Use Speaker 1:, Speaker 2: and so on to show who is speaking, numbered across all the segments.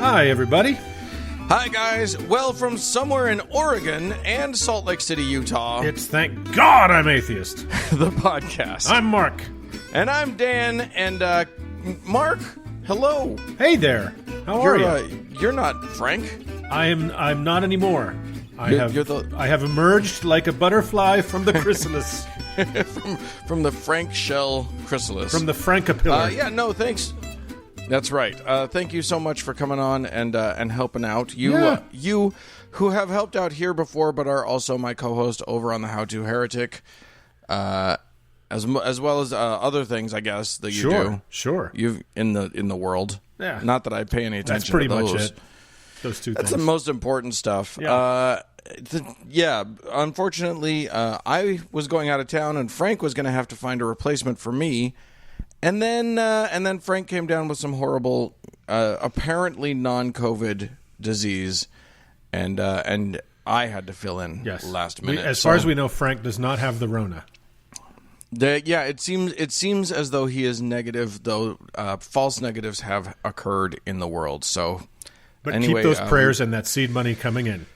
Speaker 1: Hi, everybody.
Speaker 2: Hi, guys. Well, from somewhere in Oregon and Salt Lake City, Utah,
Speaker 1: It's Thank God I'm Atheist.
Speaker 2: the podcast.
Speaker 1: I'm Mark.
Speaker 2: And I'm Dan. And Mark, hello.
Speaker 1: Hey there. How are you?
Speaker 2: You're not Frank.
Speaker 1: I'm not anymore. I have emerged like a butterfly from the chrysalis.
Speaker 2: from the Frank shell chrysalis.
Speaker 1: From the Francapillar.
Speaker 2: Yeah, no, thanks. That's right. Thank you so much for coming on and helping out. You who have helped out here before, but are also my co-host over on the To Heretic, as well as other things, I guess, that you do.
Speaker 1: Sure.
Speaker 2: You've in the world.
Speaker 1: Yeah.
Speaker 2: Not that I pay any attention.
Speaker 1: That's pretty
Speaker 2: to those.
Speaker 1: much it. Those two
Speaker 2: That's
Speaker 1: things.
Speaker 2: the most important stuff.
Speaker 1: Yeah.
Speaker 2: Unfortunately, I was going out of town, and Frank was going to have to find a replacement for me. And then Frank came down with some horrible, apparently non-COVID disease, and I had to fill in last minute.
Speaker 1: As far as we know, Frank does not have the Rona.
Speaker 2: It seems as though he is negative, though false negatives have occurred in the world. So,
Speaker 1: But
Speaker 2: anyway,
Speaker 1: keep those prayers and that seed money coming in.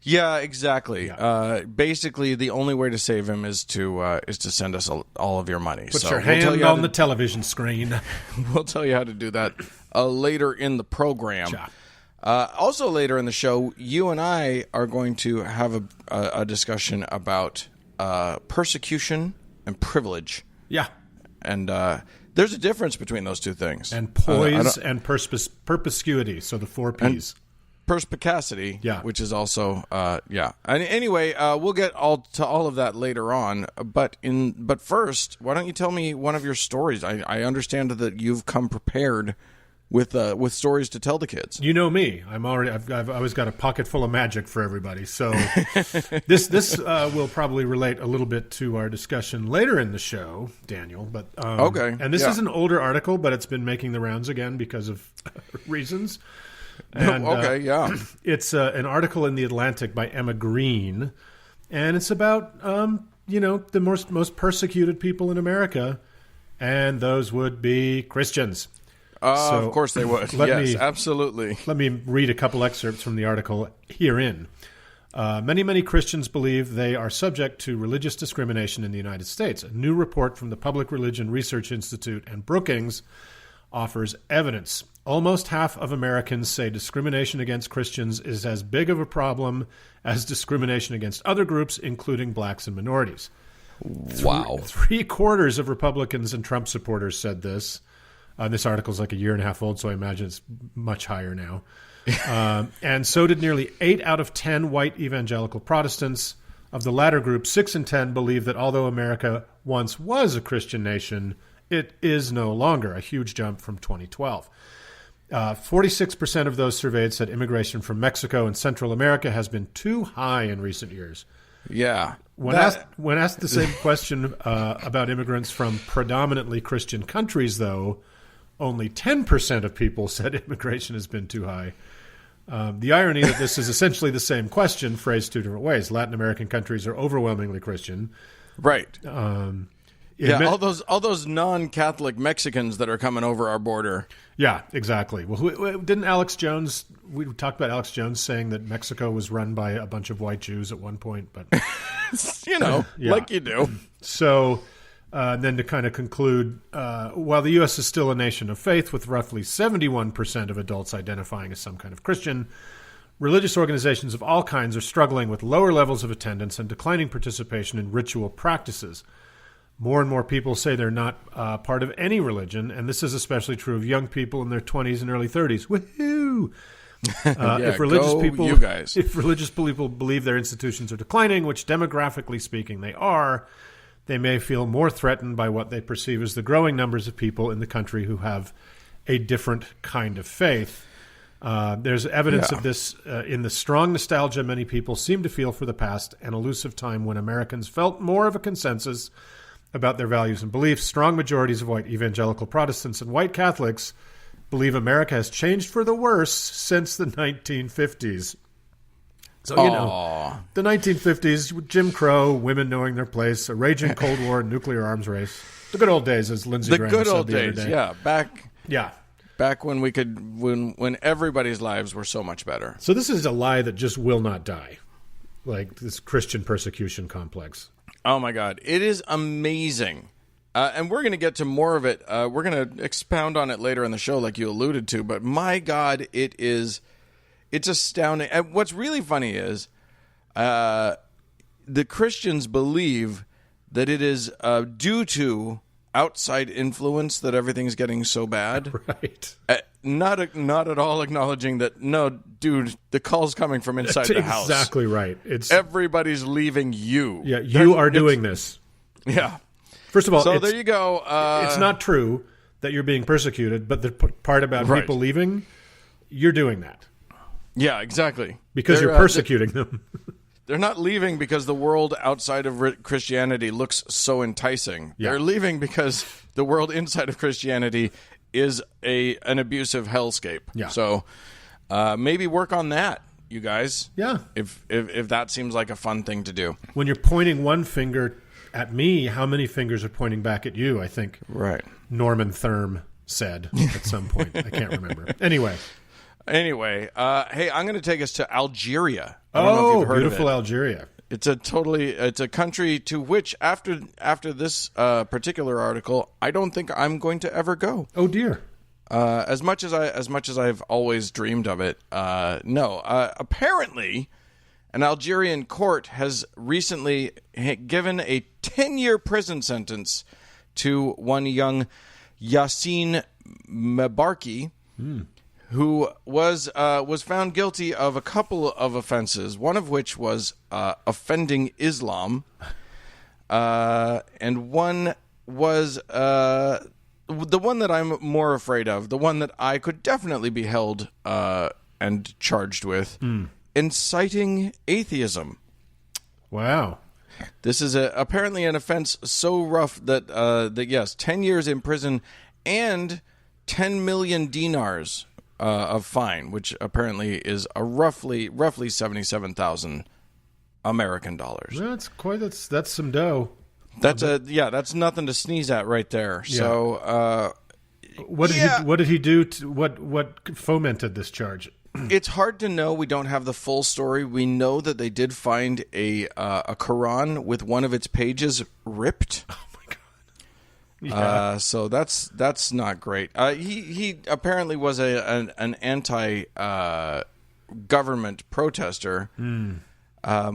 Speaker 2: Yeah, exactly.
Speaker 1: Yeah.
Speaker 2: Basically, the only way to save him is to send us all of your money.
Speaker 1: Put your hand on the television screen.
Speaker 2: We'll tell you how to do that later in the program.
Speaker 1: Sure.
Speaker 2: Also later in the show, you and I are going to have a discussion about persecution and privilege.
Speaker 1: Yeah.
Speaker 2: And there's a difference between those two things.
Speaker 1: And poise and perspicuity, so the 4 Ps.
Speaker 2: Perspicacity,
Speaker 1: yeah,
Speaker 2: which is also, yeah. Anyway, we'll get to all of that later on. But first, why don't you tell me one of your stories? I understand that you've come prepared with stories to tell the kids.
Speaker 1: You know me. I've always got a pocket full of magic for everybody. So this will probably relate a little bit to our discussion later in the show, Daniel. But
Speaker 2: okay,
Speaker 1: and this is an older article, but it's been making the rounds again because of reasons. And, it's an article in The Atlantic by Emma Green, and it's about the most persecuted people in America, and those would be Christians.
Speaker 2: Of course they would. Yes, absolutely.
Speaker 1: Let me read a couple excerpts from the article herein. Many Christians believe they are subject to religious discrimination in the United States. A new report from the Public Religion Research Institute and Brookings offers evidence. Almost half of Americans say discrimination against Christians is as big of a problem as discrimination against other groups, including blacks and minorities.
Speaker 2: Wow.
Speaker 1: 3/4 of Republicans and Trump supporters said this. This article is like a year and a half old, so I imagine it's much higher now. And so did nearly 8 out of 10 white evangelical Protestants. Of the latter group, 6 in 10 believe that although America once was a Christian nation, it is no longer, a huge jump from 2012. 46% of those surveyed said immigration from Mexico and Central America has been too high in recent years.
Speaker 2: Yeah.
Speaker 1: When asked the same question about immigrants from predominantly Christian countries, though, only 10% of people said immigration has been too high. The irony that this is essentially the same question, phrased 2 different ways. Latin American countries are overwhelmingly Christian.
Speaker 2: Right. All those non-Catholic Mexicans that are coming over our border.
Speaker 1: Yeah, exactly. Well, didn't Alex Jones? We talked about Alex Jones saying that Mexico was run by a bunch of white Jews at one point, but
Speaker 2: like you do.
Speaker 1: So then to kind of conclude, while the U.S. is still a nation of faith, with roughly 71% of adults identifying as some kind of Christian, religious organizations of all kinds are struggling with lower levels of attendance and declining participation in ritual practices. More and more people say they're not part of any religion, and this is especially true of young people in their 20s and early 30s. Woohoo! If religious people believe their institutions are declining, which demographically speaking they are, they may feel more threatened by what they perceive as the growing numbers of people in the country who have a different kind of faith. There's evidence of this in the strong nostalgia many people seem to feel for the past, an elusive time when Americans felt more of a consensus about their values and beliefs. Strong majorities of white evangelical Protestants and white Catholics believe America has changed for the worse since the 1950s. So, the 1950s, Jim Crow, women knowing their place, a raging Cold War, nuclear arms race. The good old days, as Lindsey Graham said the other day.
Speaker 2: Yeah, back.
Speaker 1: Yeah.
Speaker 2: Back when we could, when everybody's lives were so much better.
Speaker 1: So this is a lie that just will not die, like this Christian persecution complex.
Speaker 2: Oh my God, it is amazing, and we're going to get to more of it. We're going to expound on it later in the show, like you alluded to. But my God, it's astounding. And what's really funny is, the Christians believe that it is due to outside influence that everything's getting so bad.
Speaker 1: Right.
Speaker 2: Not at all acknowledging that, no, dude, the call's coming from inside the house.
Speaker 1: Exactly right. It's
Speaker 2: everybody's leaving you.
Speaker 1: Yeah, you are doing this.
Speaker 2: Yeah.
Speaker 1: First of all,
Speaker 2: so there you go.
Speaker 1: It's not true that you're being persecuted, but the part about people leaving, you're doing that.
Speaker 2: Yeah, exactly.
Speaker 1: Because you're persecuting them.
Speaker 2: They're not leaving because the world outside of Christianity looks so enticing. Yeah. They're leaving because the world inside of Christianity is an abusive hellscape.
Speaker 1: Yeah.
Speaker 2: So maybe work on that, you guys.
Speaker 1: Yeah.
Speaker 2: If that seems like a fun thing to do.
Speaker 1: When you're pointing one finger at me, how many fingers are pointing back at you? I think Norman Thurm said at some point. I can't remember. Anyway,
Speaker 2: hey, I'm going to take us to Algeria. I don't know if you've heard
Speaker 1: beautiful
Speaker 2: of it.
Speaker 1: Algeria.
Speaker 2: It's a country to which after this particular article, I don't think I'm going to ever go.
Speaker 1: Oh dear.
Speaker 2: As much as I've always dreamed of it, no. Apparently, an Algerian court has recently given a 10-year prison sentence to one young Yassine Mebarki, who was found guilty of a couple of offenses, one of which was offending Islam, and one was the one that I'm more afraid of, the one that I could definitely be held and charged with, inciting atheism.
Speaker 1: Wow.
Speaker 2: This is apparently an offense so rough that yes, 10 years in prison and 10 million dinars of fine, which apparently is a roughly 77,000 American dollars.
Speaker 1: That's some dough.
Speaker 2: That's nothing to sneeze at right there. Yeah. So
Speaker 1: what did he do to what fomented this charge?
Speaker 2: It's hard to know. We don't have the full story. We know that they did find a Quran with one of its pages ripped.
Speaker 1: Oh my god! Yeah.
Speaker 2: So that's not great. He apparently was an anti government protester,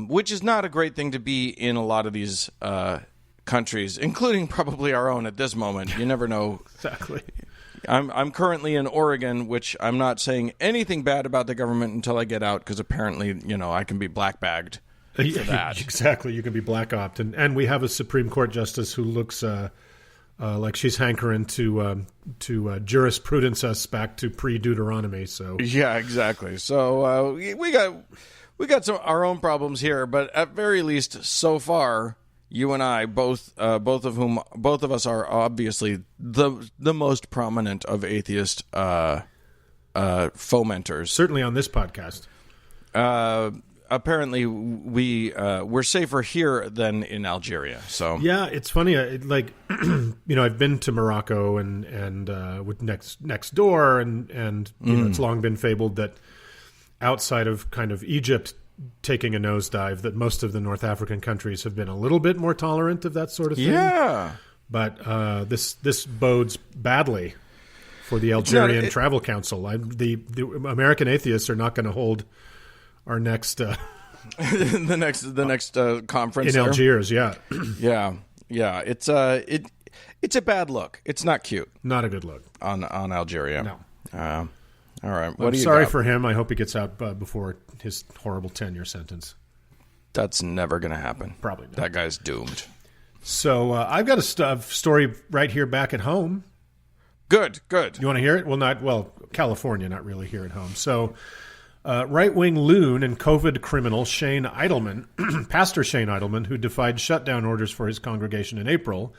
Speaker 2: which is not a great thing to be in a lot of these countries, including probably our own at this moment. You never know.
Speaker 1: Exactly.
Speaker 2: I'm currently in Oregon, which I'm not saying anything bad about the government until I get out, because apparently, I can be black bagged for that.
Speaker 1: Exactly, you can be black opt, and we have a Supreme Court justice who looks like she's hankering to jurisprudence us back to pre-Deuteronomy. So
Speaker 2: yeah, exactly. So we got our own problems here, but at very least, so far, you and I, both of us are obviously the most prominent of atheist fomenters.
Speaker 1: Certainly on this podcast.
Speaker 2: Apparently, we're safer here than in Algeria. So
Speaker 1: yeah, it's funny. I've been to Morocco and with next door, and it's long been fabled that outside of kind of Egypt taking a nosedive, that most of the North African countries have been a little bit more tolerant of that sort of thing.
Speaker 2: Yeah.
Speaker 1: But this bodes badly for the Algerian Travel Council. The American atheists are not going to hold our next
Speaker 2: the next conference
Speaker 1: in Algiers. Yeah.
Speaker 2: Yeah. It's a bad look. It's not cute.
Speaker 1: Not a good look
Speaker 2: on Algeria.
Speaker 1: No.
Speaker 2: All right.
Speaker 1: I'm sorry for him. I hope he gets out before his horrible 10-year sentence.
Speaker 2: That's never going to happen.
Speaker 1: Probably not.
Speaker 2: That guy's doomed.
Speaker 1: So I've got a story right here back at home.
Speaker 2: Good.
Speaker 1: You want to hear it? Well, California, not really here at home. So right-wing loon and COVID criminal Shane Eidelman, Pastor Shane Eidelman, who defied shutdown orders for his congregation in April,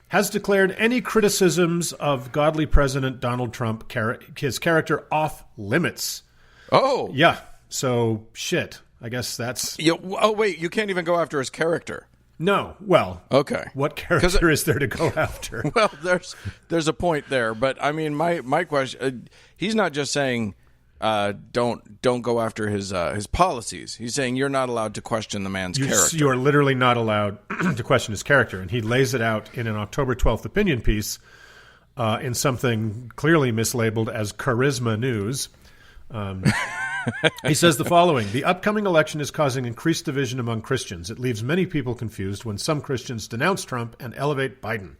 Speaker 1: has declared any criticisms of godly President Donald Trump, his character, off limits.
Speaker 2: Oh.
Speaker 1: Yeah. So, shit. I guess that's...
Speaker 2: Oh, wait. You can't even go after his character.
Speaker 1: No. Well,
Speaker 2: Okay.
Speaker 1: what character is there to go after?
Speaker 2: Well, there's a point there, but I mean, my question, he's not just saying don't go after his policies. He's saying you're not allowed to question the man's character.
Speaker 1: You are literally not allowed to question his character, and he lays it out in an October 12th opinion piece in something clearly mislabeled as Charisma News. He says the following: the upcoming election is causing increased division among Christians. It leaves many people confused when some Christians denounce Trump and elevate Biden.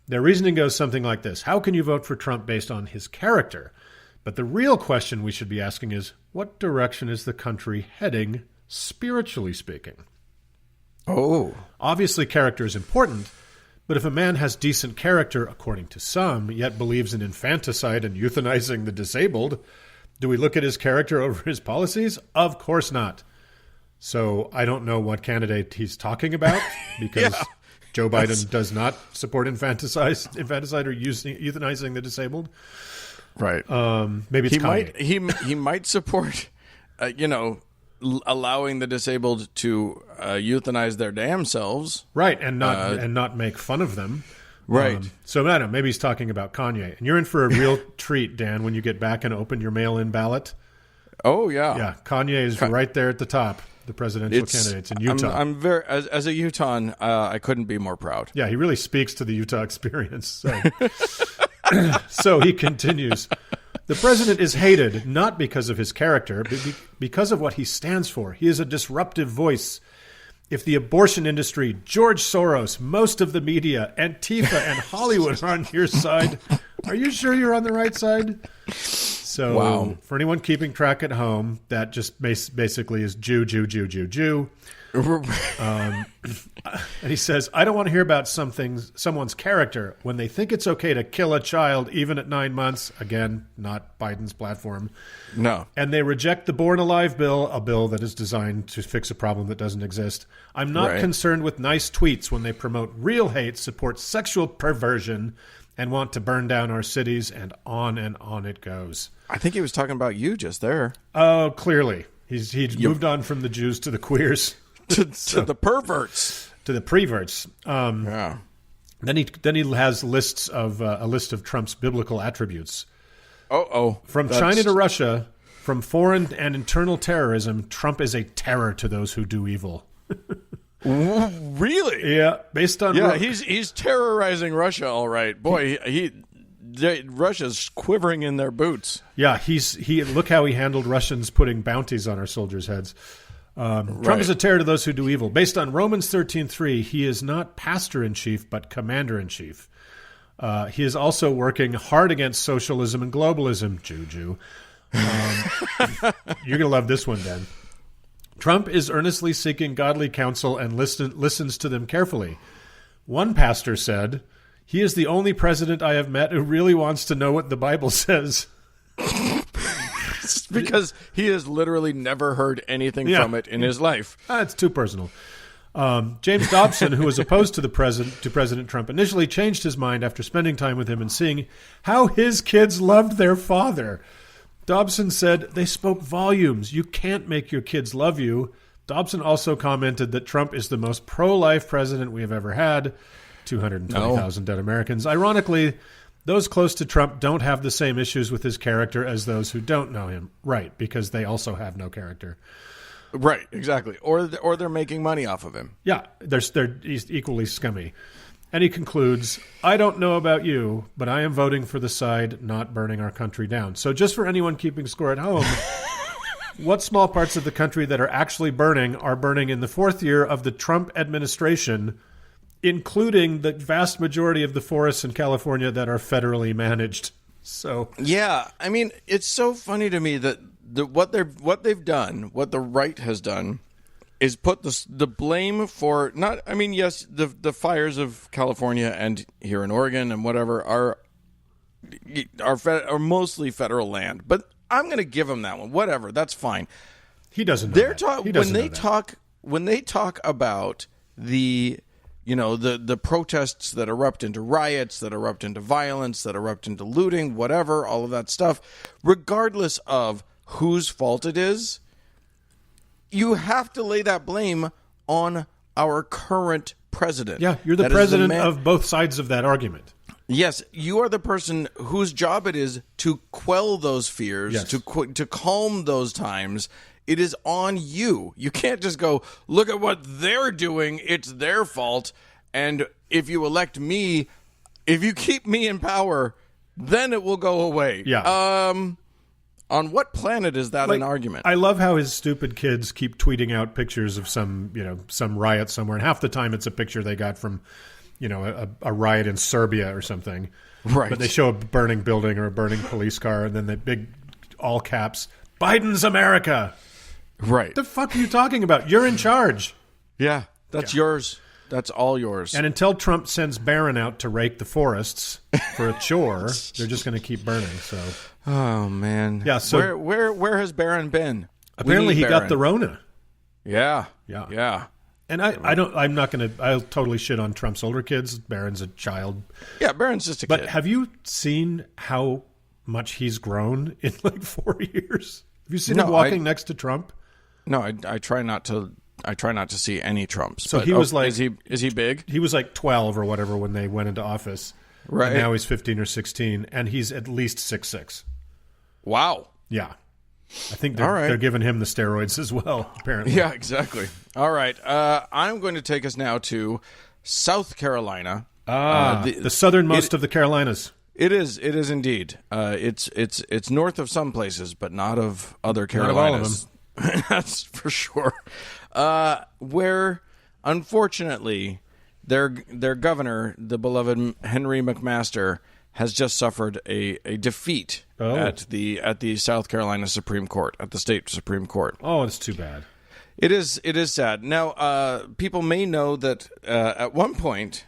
Speaker 1: Their reasoning goes something like this: how can you vote for Trump based on his character? But the real question we should be asking is, what direction is the country heading, spiritually speaking?
Speaker 2: Oh.
Speaker 1: Obviously, character is important, but if a man has decent character, according to some, yet believes in infanticide and euthanizing the disabled, do we look at his character over his policies? Of course not. So I don't know what candidate he's talking about, because Joe Biden does not support infanticide or euthanizing the disabled.
Speaker 2: Right.
Speaker 1: Maybe it's Kanye.
Speaker 2: He might support, allowing the disabled to euthanize their damn selves.
Speaker 1: Right, and not make fun of them.
Speaker 2: Right.
Speaker 1: So I don't know, maybe he's talking about Kanye. And you're in for a real treat, Dan, when you get back and open your mail-in ballot.
Speaker 2: Oh, yeah.
Speaker 1: Yeah, Kanye is right there at the top, the presidential candidates in Utah.
Speaker 2: I'm very, as a Utahn, I couldn't be more proud.
Speaker 1: Yeah, he really speaks to the Utah experience. So, so he continues. The president is hated not because of his character, but because of what he stands for. He is a disruptive voice. If the abortion industry, George Soros, most of the media, Antifa, and Hollywood are on your side, are you sure you're on the right side? So, For anyone keeping track at home, that just basically is Jew, Jew, Jew, Jew, Jew. And he says, I don't want to hear about someone's character when they think it's okay to kill a child even at 9 months. Again, not Biden's platform.
Speaker 2: No.
Speaker 1: And they reject the Born Alive bill, a bill that is designed to fix a problem that doesn't exist. I'm not concerned with nice tweets when they promote real hate, support sexual perversion, and want to burn down our cities, and on it goes.
Speaker 2: I think he was talking about you just there.
Speaker 1: Oh, clearly. He's moved on from the Jews to the queers.
Speaker 2: to the perverts.
Speaker 1: To the preverts.
Speaker 2: Yeah.
Speaker 1: Then he has lists of a list of Trump's biblical attributes. From China to Russia, from foreign and internal terrorism, Trump is a terror to those who do evil.
Speaker 2: Really?
Speaker 1: Yeah, based on
Speaker 2: he's terrorizing Russia, all right. Boy, Russia's quivering in their boots.
Speaker 1: Yeah, he look how he handled Russians putting bounties on our soldiers' heads. Trump is a terror to those who do evil. Based on Romans 13:3, he is not pastor-in-chief, but commander-in-chief. He is also working hard against socialism and globalism. Jew. You're going to love this one, Dan. Trump is earnestly seeking godly counsel and listens to them carefully. One pastor said, he is the only president I have met who really wants to know what the Bible says.
Speaker 2: Because he has literally never heard anything from it in his life.
Speaker 1: It's too personal. James Dobson, who was opposed to President Trump, initially changed his mind after spending time with him and seeing how his kids loved their father. Dobson said, they spoke volumes. You can't make your kids love you. Dobson also commented that Trump is the most pro-life president we have ever had. 220,000 dead Americans. Ironically, those close to Trump don't have the same issues with his character as those who don't know him. Right, because they also have no character.
Speaker 2: Right, exactly. Or they're making money off of him.
Speaker 1: Yeah, he's equally scummy. And he concludes, I don't know about you, but I am voting for the side not burning our country down. So just for anyone keeping score at home, what small parts of the country that are actually burning are burning in the fourth year of the Trump administration, including the vast majority of the forests in California that are federally managed. So
Speaker 2: yeah, I mean, it's so funny to me that what they've done, what the right has done, is put the blame for not. I mean, yes, the fires of California and here in Oregon and whatever are mostly federal land, but I'm going to give them that one. Whatever, that's fine.
Speaker 1: He doesn't know that.
Speaker 2: When they talk about the protests that erupt into riots, that erupt into violence, that erupt into looting, whatever, all of that stuff, regardless of whose fault it is, you have to lay that blame on our current president.
Speaker 1: Yeah, you're the
Speaker 2: That is
Speaker 1: president
Speaker 2: man-
Speaker 1: of both sides of that argument.
Speaker 2: Yes, you are the person whose job it is to quell those fears,
Speaker 1: Yes.
Speaker 2: to calm those times. It is on you. You can't just go, look at what they're doing. It's their fault. And if you elect me, if you keep me in power, then it will go away.
Speaker 1: Yeah.
Speaker 2: On what planet is that an argument?
Speaker 1: I love how his stupid kids keep tweeting out pictures of some riot somewhere, and half the time it's a picture they got from, a riot in Serbia or something.
Speaker 2: Right.
Speaker 1: But they show a burning building or a burning police car, and then the big all caps, Biden's America.
Speaker 2: Right.
Speaker 1: What the fuck are you talking about? You're in charge.
Speaker 2: Yeah, that's yours. That's all yours.
Speaker 1: And until Trump sends Barron out to rake the forests for a chore, they're just going to keep burning. So,
Speaker 2: oh man,
Speaker 1: yeah. So
Speaker 2: where has Barron been?
Speaker 1: Apparently, he got the Rona.
Speaker 2: Yeah.
Speaker 1: And I'm not going to. I'll totally shit on Trump's older kids. Barron's a child.
Speaker 2: Yeah, Barron's just a kid.
Speaker 1: But have you seen how much he's grown in like 4 years? Have you seen him walking next to Trump?
Speaker 2: No, I try not to. I try not to see any Trumps.
Speaker 1: So he was like,
Speaker 2: is he big?
Speaker 1: He was like 12 or whatever when they went into office.
Speaker 2: Right.
Speaker 1: And now he's 15 or 16, and he's at least 6'6".
Speaker 2: Wow.
Speaker 1: Yeah. I think they're giving him the steroids as well, apparently.
Speaker 2: Yeah, exactly. All right. I'm going to take us now to South Carolina.
Speaker 1: The southernmost of the Carolinas.
Speaker 2: It is indeed. It's north of some places, but not of other Carolinas.
Speaker 1: Not of all of them.
Speaker 2: That's for sure. Where, unfortunately, their governor, the beloved Henry McMaster, has just suffered a defeat at the South Carolina Supreme Court, at the state Supreme Court.
Speaker 1: Oh, it's too bad.
Speaker 2: It is sad. Now, people may know that at one point,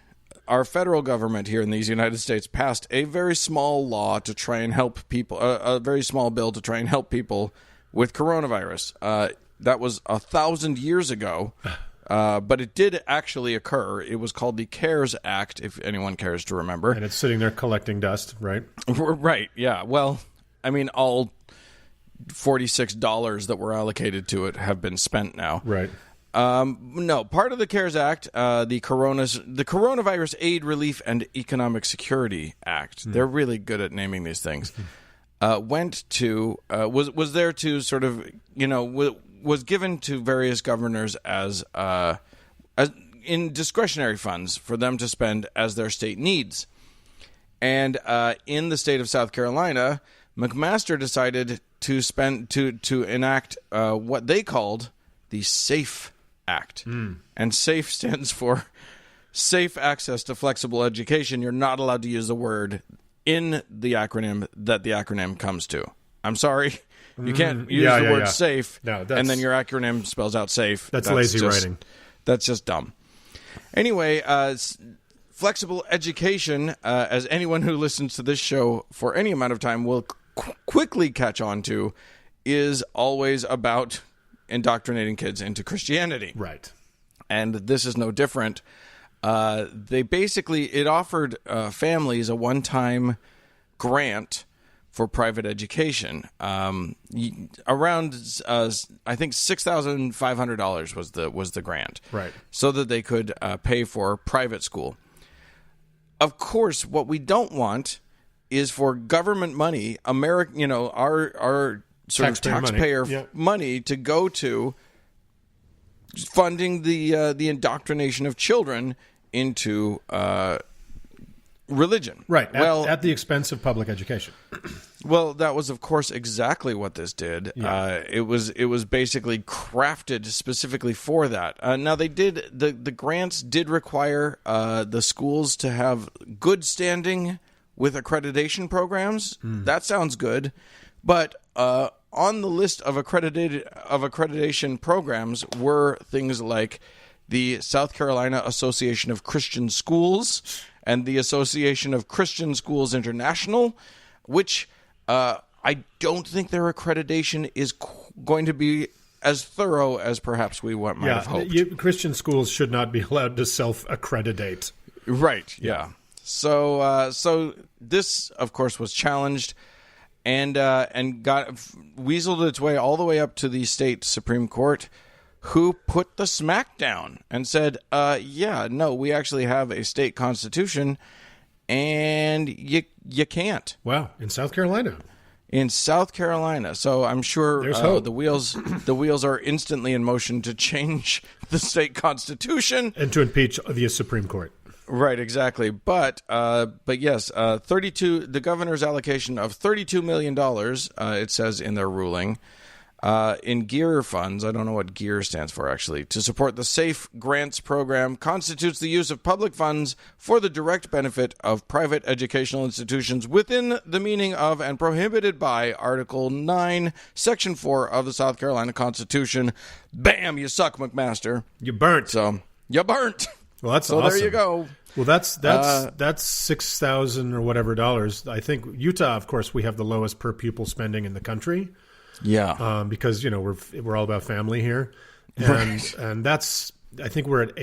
Speaker 2: our federal government here in these United States passed a very small law to try and help people, a very small bill to try and help people with coronavirus. That was 1,000 years ago, but it did actually occur. It was called the CARES Act, if anyone cares to remember.
Speaker 1: And it's sitting there collecting dust, right?
Speaker 2: Right, yeah. Well, I mean, all $46 that were allocated to it have been spent now.
Speaker 1: Right.
Speaker 2: No, part of the CARES Act, the Coronavirus Aid, Relief, and Economic Security Act. They're really good at naming these things. Was there to sort of, was given to various governors as in discretionary funds for them to spend as their state needs. And in the state of South Carolina, McMaster decided to enact what they called the SAFE Act. And SAFE stands for Safe Access to Flexible Education. You're not allowed to use the word in the acronym that the acronym comes to. I'm sorry. You can't use the word safe, and then your acronym spells out safe.
Speaker 1: That's lazy writing.
Speaker 2: That's just dumb. Anyway, flexible education, as anyone who listens to this show for any amount of time will quickly catch on to, is always about indoctrinating kids into Christianity.
Speaker 1: Right.
Speaker 2: And this is no different. It offered families a one-time grant for private education. Around, I think $6,500 was the grant.
Speaker 1: Right.
Speaker 2: So that they could pay for private school. Of course, what we don't want is for government money, our sort of taxpayer money to go to funding the indoctrination of children into religion.
Speaker 1: Right. At the expense of public education.
Speaker 2: Well, that was, of course, exactly what this did. Yeah. It was basically crafted specifically for that. Now, the grants did require the schools to have good standing with accreditation programs. That sounds good, but on the list of accreditation programs were things like the South Carolina Association of Christian Schools and the Association of Christian Schools International, which I don't think their accreditation is going to be as thorough as perhaps we might have hoped.
Speaker 1: Christian schools should not be allowed to self-accreditate.
Speaker 2: Right, yeah. So this, of course, was challenged and got weaseled its way all the way up to the state Supreme Court, who put the smack down and said, yeah, no, we actually have a state constitution, and you can't.
Speaker 1: Wow, in South Carolina.
Speaker 2: In South Carolina. So I'm sure the wheels are instantly in motion to change the state constitution.
Speaker 1: And to impeach the Supreme Court.
Speaker 2: Right, exactly. But yes, the governor's allocation of $32 million, it says in their ruling, in GEAR funds, I don't know what GEAR stands for actually, to support the SAFE Grants program constitutes the use of public funds for the direct benefit of private educational institutions within the meaning of and prohibited by Article 9, Section 4 of the South Carolina Constitution. Bam, you suck, McMaster.
Speaker 1: You burnt.
Speaker 2: So, you burnt.
Speaker 1: Well, that's
Speaker 2: so
Speaker 1: awesome.
Speaker 2: There you go.
Speaker 1: Well, that's $6,000 or whatever dollars. I think Utah, of course, we have the lowest per pupil spending in the country.
Speaker 2: Yeah,
Speaker 1: because we're all about family here, and that's I think we're at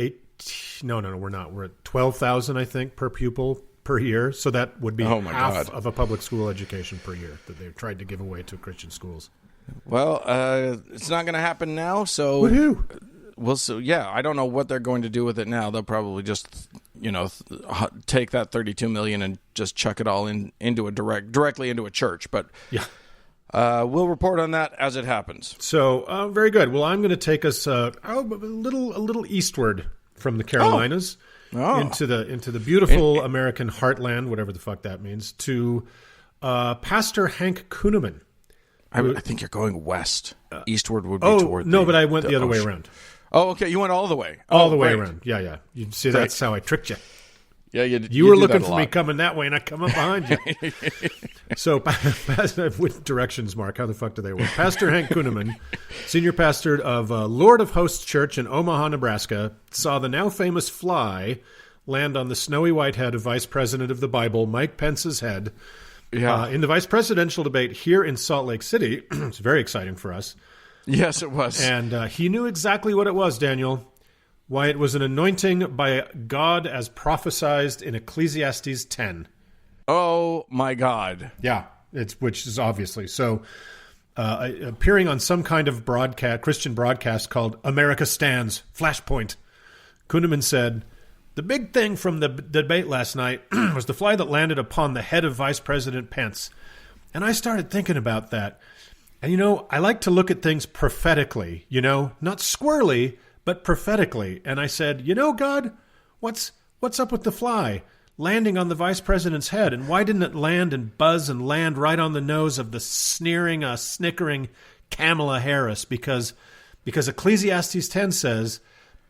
Speaker 1: we're not. We're at 12,000 I think per pupil per year. So that would be half of a public school education per year that they've tried to give away to Christian schools.
Speaker 2: Well, it's not going to happen now. So
Speaker 1: woohoo!
Speaker 2: Well, so yeah, I don't know what they're going to do with it now. They'll probably just, take that $32 million and just chuck it all directly into a church. But
Speaker 1: yeah,
Speaker 2: we'll report on that as it happens.
Speaker 1: So very good. Well, I'm going to take us a little eastward from the Carolinas into the beautiful American heartland, whatever the fuck that means, to Pastor Hank Kuhneman.
Speaker 2: I think you're going west. Eastward would be toward
Speaker 1: but I went the other way around.
Speaker 2: Oh, okay. You went all the way.
Speaker 1: All the way around. Yeah. You see, that's how I tricked you.
Speaker 2: Yeah,
Speaker 1: you were looking for me coming that way, and I come up behind you. So, with directions, Mark, how the fuck do they work? Pastor Hank Kuhneman, senior pastor of Lord of Hosts Church in Omaha, Nebraska, saw the now famous fly land on the snowy white head of Vice President of the Bible, Mike Pence's head. Yeah. In the vice presidential debate here in Salt Lake City. It's very exciting for us.
Speaker 2: Yes, it was.
Speaker 1: And he knew exactly what it was, Daniel. Why, it was an anointing by God as prophesied in Ecclesiastes 10.
Speaker 2: Oh, my God.
Speaker 1: Yeah, which is obviously. So, appearing on some kind of Christian broadcast called America Stands, Flashpoint, Kuhneman said, "The big thing from the debate last night was the fly that landed upon the head of Vice President Pence. And I started thinking about that. And, I like to look at things prophetically, not squirrely, but prophetically. And I said, God, what's up with the fly landing on the Vice President's head? And why didn't it land and buzz and land right on the nose of the sneering, snickering Kamala Harris? Because Ecclesiastes 10 says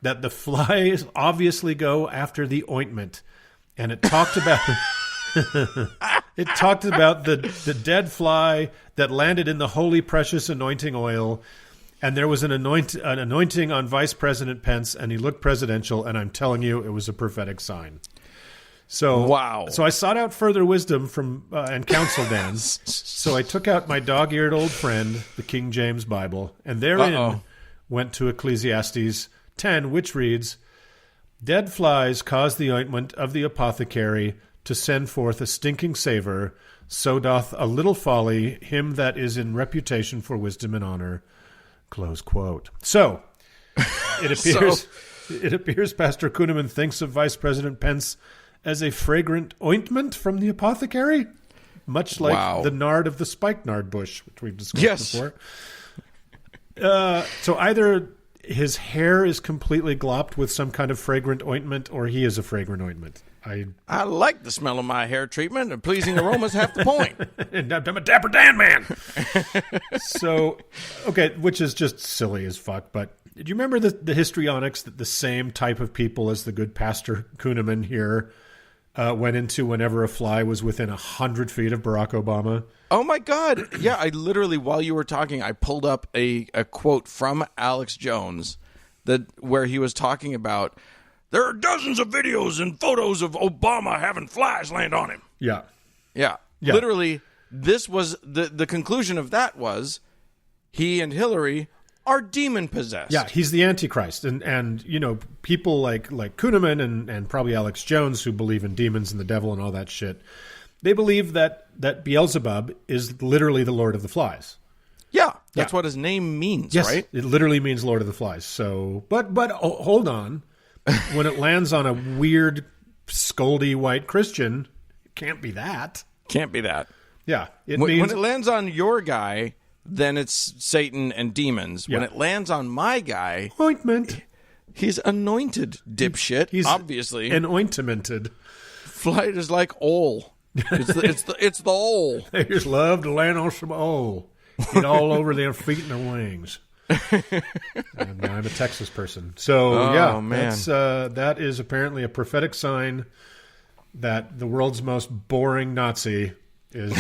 Speaker 1: that the flies obviously go after the ointment. And it talked about the dead fly that landed in the holy precious anointing oil. And there was an anointing on Vice President Pence, and he looked presidential, and I'm telling you, it was a prophetic sign. So
Speaker 2: wow.
Speaker 1: So I sought out further wisdom from and counsel, Dan. So I took out my dog-eared old friend, the King James Bible, and therein went to Ecclesiastes 10, which reads, "Dead flies cause the ointment of the apothecary to send forth a stinking savor, so doth a little folly him that is in reputation for wisdom and honor." Close quote. So it appears Pastor Kuhneman thinks of Vice President Pence as a fragrant ointment from the apothecary, much like the nard of the spikenard bush, which we've discussed before. So either his hair is completely glopped with some kind of fragrant ointment, or he is a fragrant ointment.
Speaker 2: I like the smell of my hair treatment, and pleasing aroma's half the point.
Speaker 1: And I'm a Dapper Dan man. So, okay, which is just silly as fuck. But do you remember the histrionics that the same type of people as the good Pastor Kuhneman here went into whenever a fly was within 100 feet of Barack Obama?
Speaker 2: Oh, my God. Yeah, I literally, while you were talking, I pulled up a quote from Alex Jones where he was talking about, there are dozens of videos and photos of Obama having flies land on him.
Speaker 1: Yeah.
Speaker 2: Literally, this was the conclusion of that was he and Hillary are demon possessed.
Speaker 1: Yeah, he's the Antichrist. And people like Kuhneman and probably Alex Jones, who believe in demons and the devil and all that shit, they believe that Beelzebub is literally the Lord of the Flies.
Speaker 2: Yeah. That's what his name means,
Speaker 1: Yes,
Speaker 2: right?
Speaker 1: it literally means Lord of the Flies. So, but hold on. When it lands on a weird, scoldy white Christian, it can't be that.
Speaker 2: Can't be that.
Speaker 1: Yeah.
Speaker 2: When it lands on your guy, then it's Satan and demons.
Speaker 1: Yeah.
Speaker 2: When it lands on my guy,
Speaker 1: Ointment.
Speaker 2: he's anointed, dipshit.
Speaker 1: He's
Speaker 2: obviously.
Speaker 1: and ointmented.
Speaker 2: Flight is like oil. It's the oil.
Speaker 1: They just love to land on some oil. Get all over their feet and their wings. And I'm a Texas person. So,
Speaker 2: man.
Speaker 1: That is apparently a prophetic sign that the world's most boring Nazi is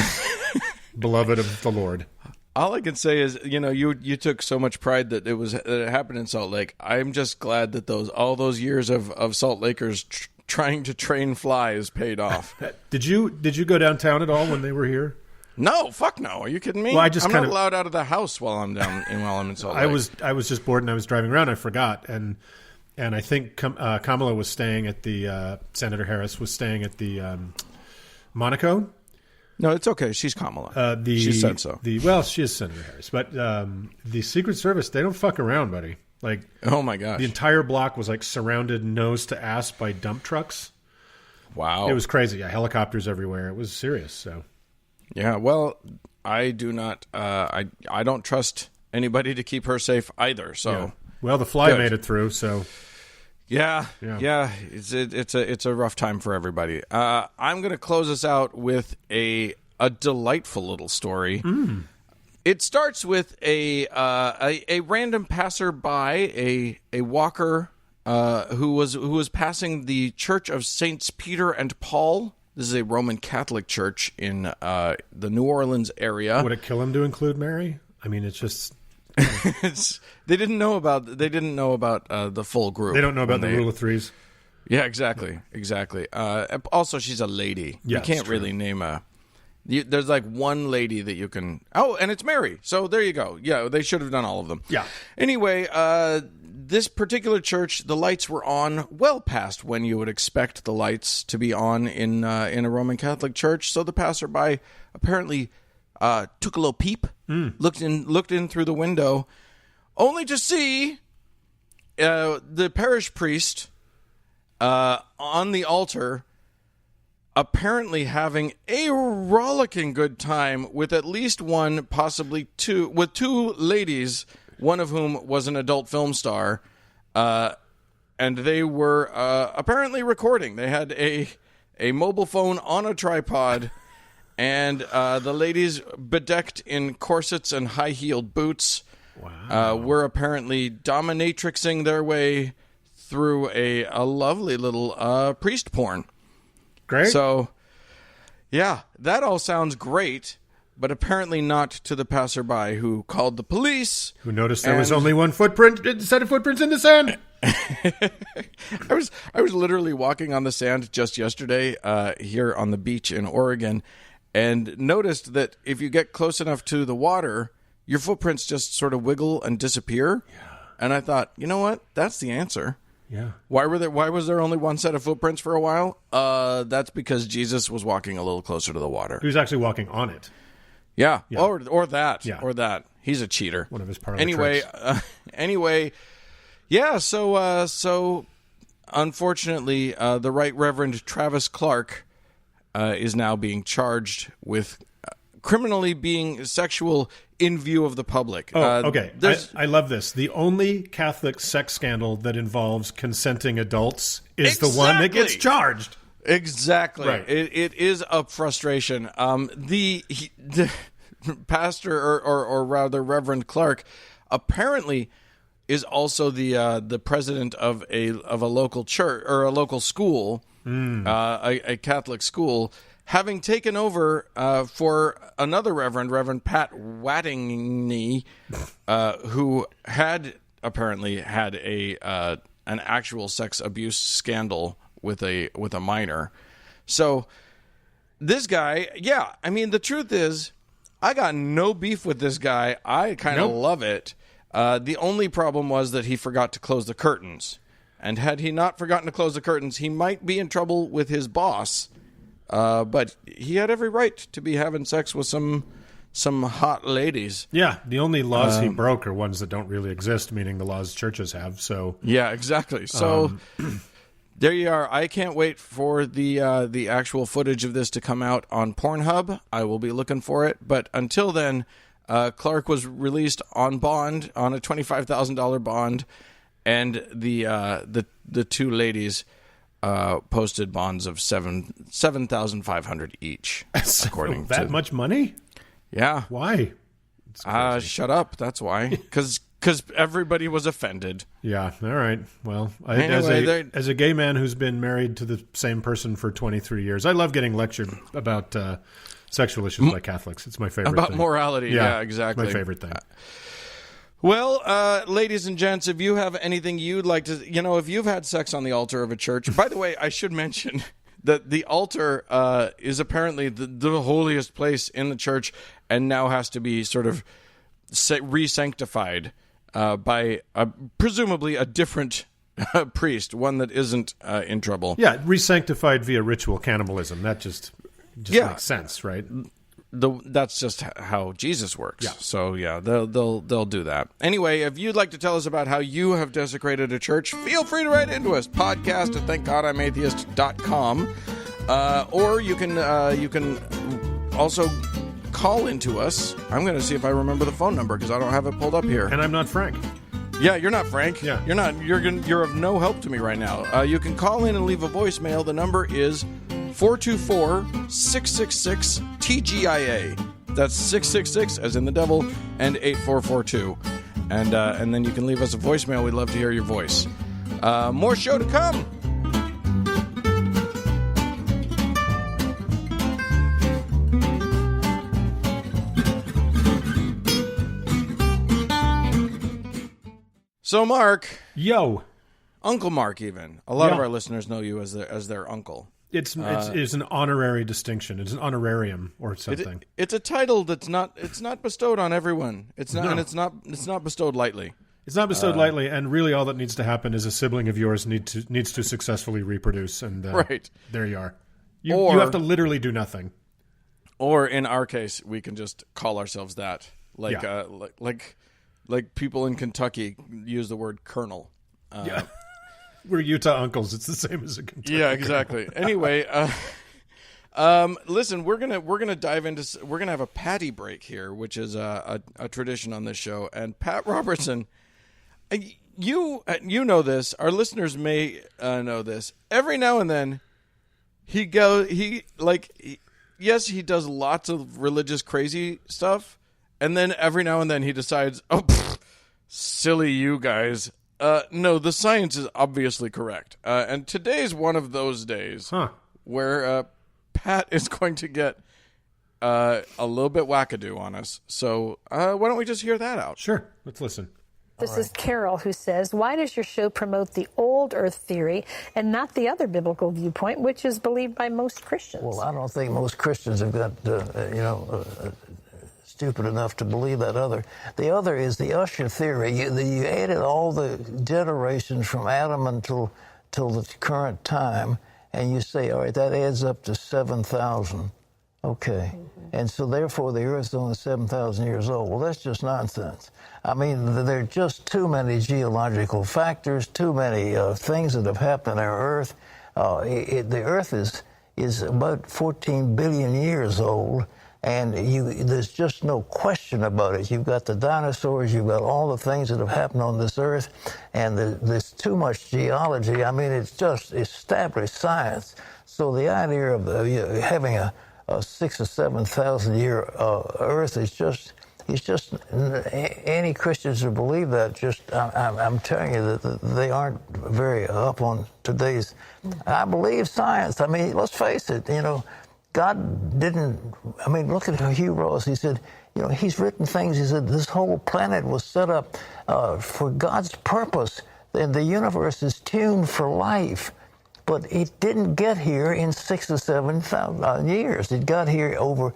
Speaker 1: beloved of the Lord.
Speaker 2: All I can say is, you took so much pride that it happened in Salt Lake. I'm just glad that all those years of Salt Lakers trying to train flies paid off.
Speaker 1: Did you go downtown at all when they were here?
Speaker 2: No, fuck no. Are you kidding me?
Speaker 1: Well,
Speaker 2: I'm not allowed out of the house while I'm in Salt Lake.
Speaker 1: I was just bored and I was driving around. I forgot, and I think Kamala was staying at the Senator Harris was staying at the Monaco.
Speaker 2: No, it's okay. She's Kamala. She said so.
Speaker 1: She is Senator Harris, but the Secret Service, they don't fuck around, buddy. Like,
Speaker 2: oh my gosh,
Speaker 1: the entire block was like surrounded nose to ass by dump trucks.
Speaker 2: Wow,
Speaker 1: it was crazy. Yeah, helicopters everywhere. It was serious. So.
Speaker 2: Yeah, well, I do not. I don't trust anybody to keep her safe either. So,
Speaker 1: yeah. Well, the fly made it through. So,
Speaker 2: yeah. It's a rough time for everybody. I'm going to close us out with a delightful little story.
Speaker 1: Mm.
Speaker 2: It starts with a random passerby, a walker who was passing the Church of Saints Peter and Paul. This is a Roman Catholic church in the New Orleans area.
Speaker 1: Would it kill him to include Mary? I mean, it's just
Speaker 2: they didn't know about the full group.
Speaker 1: They don't know about the rule of threes.
Speaker 2: Yeah, exactly. Also, she's a lady.
Speaker 1: Yeah,
Speaker 2: you can't really name there's like one lady that you can. Oh, and it's Mary. So there you go. Yeah, they should have done all of them.
Speaker 1: Yeah.
Speaker 2: Anyway, this particular church, the lights were on well past when you would expect the lights to be on in a Roman Catholic church. So the passerby apparently took a little peep, looked in through the window, only to see the parish priest on the altar, apparently having a rollicking good time with at least one, possibly two ladies, one of whom was an adult film star, and they were apparently recording. They had a mobile phone on a tripod, and the ladies, bedecked in corsets and high-heeled boots, were apparently dominatrixing their way through a lovely little priest porn.
Speaker 1: Great.
Speaker 2: So, yeah, that all sounds great, but apparently not to the passerby who called the police.
Speaker 1: Who noticed there was only one set of footprints in the sand.
Speaker 2: I was literally walking on the sand just yesterday here on the beach in Oregon, and noticed that if you get close enough to the water, your footprints just sort of wiggle and disappear. Yeah. And I thought, you know what? That's the answer.
Speaker 1: Yeah.
Speaker 2: Why was there only one set of footprints for a while? That's because Jesus was walking a little closer to the water.
Speaker 1: He was actually walking on it.
Speaker 2: Yeah. Or that.
Speaker 1: Yeah.
Speaker 2: Or that. He's a cheater.
Speaker 1: One of his parlor tricks.
Speaker 2: Anyway, yeah, so unfortunately, the Right Reverend Travis Clark is now being charged with criminally being sexual in view of the public.
Speaker 1: Okay. I love this. The only Catholic sex scandal that involves consenting adults is the one that gets charged.
Speaker 2: Exactly.
Speaker 1: Right.
Speaker 2: It is a frustration. The pastor, or rather Reverend Clark, apparently is also the president of a local church or a local school, a Catholic school, having taken over for another Reverend Pat Wattingney, who had apparently had an actual sex abuse scandal with a minor. So this guy, yeah, I mean, the truth is, I got no beef with this guy. I kind of love it. The only problem was that he forgot to close the curtains. And had he not forgotten to close the curtains, he might be in trouble with his boss. But he had every right to be having sex with some some hot ladies.
Speaker 1: Yeah, the only laws he broke are ones that don't really exist, meaning the laws churches have. So
Speaker 2: yeah, exactly. So there you are. I can't wait for the actual footage of this to come out on Pornhub. I will be looking for it. But until then, Clark was released on bond, on a $25,000 bond, and the two ladies posted bonds of $7,500 each. According
Speaker 1: that
Speaker 2: to
Speaker 1: much money?
Speaker 2: Yeah.
Speaker 1: Why?
Speaker 2: Shut up. That's why. Because everybody was offended.
Speaker 1: Yeah. All right. Well,
Speaker 2: Anyway,
Speaker 1: as a gay man who's been married to the same person for 23 years, I love getting lectured about sexual issues by Catholics. It's my favorite
Speaker 2: About
Speaker 1: thing.
Speaker 2: morality. Yeah, exactly.
Speaker 1: My favorite thing.
Speaker 2: Well, ladies and gents, if you have anything you'd like to, if you've had sex on the altar of a church, by the way, I should mention that the altar is apparently the holiest place in the church and now has to be sort of re-sanctified by presumably a different priest, one that isn't in trouble.
Speaker 1: Yeah, re-sanctified via ritual cannibalism. That just makes sense, right?
Speaker 2: That's just how Jesus works. Yeah. So yeah, they'll do that. Anyway, if you'd like to tell us about how you have desecrated a church, feel free to write into us. Podcast at thankgodimatheist.com. Or you can also call into us. I'm going to see if I remember the phone number because I don't have it pulled up here.
Speaker 1: And I'm not Frank.
Speaker 2: Yeah, you're not Frank.
Speaker 1: Yeah.
Speaker 2: You're not. You're of no help to me right now. You can call in and leave a voicemail. The number is 424-666-TGIA. That's 666 as in the devil and 8442. And then you can leave us a voicemail. We'd love to hear your voice. More show to come. So, Mark.
Speaker 1: Yo.
Speaker 2: Uncle Mark, even. A lot of our listeners know you as their uncle.
Speaker 1: It's an honorary distinction. It's an honorarium or something.
Speaker 2: It's a title that's not bestowed on everyone. It's not, and it's not bestowed lightly.
Speaker 1: It's not bestowed lightly, and really all that needs to happen is a sibling of yours needs to successfully reproduce, and
Speaker 2: right
Speaker 1: there you are. You have to literally do nothing.
Speaker 2: Or in our case, we can just call ourselves that, like people in Kentucky use the word colonel.
Speaker 1: Yeah. We're Utah uncles. It's the same as a Kentucky.
Speaker 2: Yeah, exactly. Anyway, listen, we're gonna dive into. We're gonna have a patty break here, which is a tradition on this show. And Pat Robertson, you know this. Our listeners may know this. Every now and then, he does lots of religious crazy stuff, and then every now and then he decides, silly you guys. No, the science is obviously correct. And today's one of those days where Pat is going to get a little bit wackadoo on us. So why don't we just hear that out?
Speaker 1: Sure. Let's listen.
Speaker 3: This is Carol who says, why does your show promote the old earth theory and not the other biblical viewpoint, which is believed by most Christians?
Speaker 4: Well, I don't think most Christians have got, stupid enough to believe that other. The other is the Usher theory. You added all the generations from Adam until the current time, and you say, all right, that adds up to 7,000. Okay. Mm-hmm. And so therefore the Earth is only 7,000 years old. Well, that's just nonsense. I mean, there are just too many geological factors, too many things that have happened on our Earth. The Earth is about 14 billion years old. And there's just no question about it. You've got the dinosaurs, you've got all the things that have happened on this earth, and there's too much geology. I mean, it's just established science. So the idea of having a 6,000 or 7,000 year earth is just any Christians who believe that, I'm telling you that they aren't very up on today's. I believe science. I mean, let's face it, God didn't, look at Hugh Ross. He said, he's written things. He said, this whole planet was set up for God's purpose. And the universe is tuned for life. But it didn't get here in 6,000 or 7,000 years. It got here over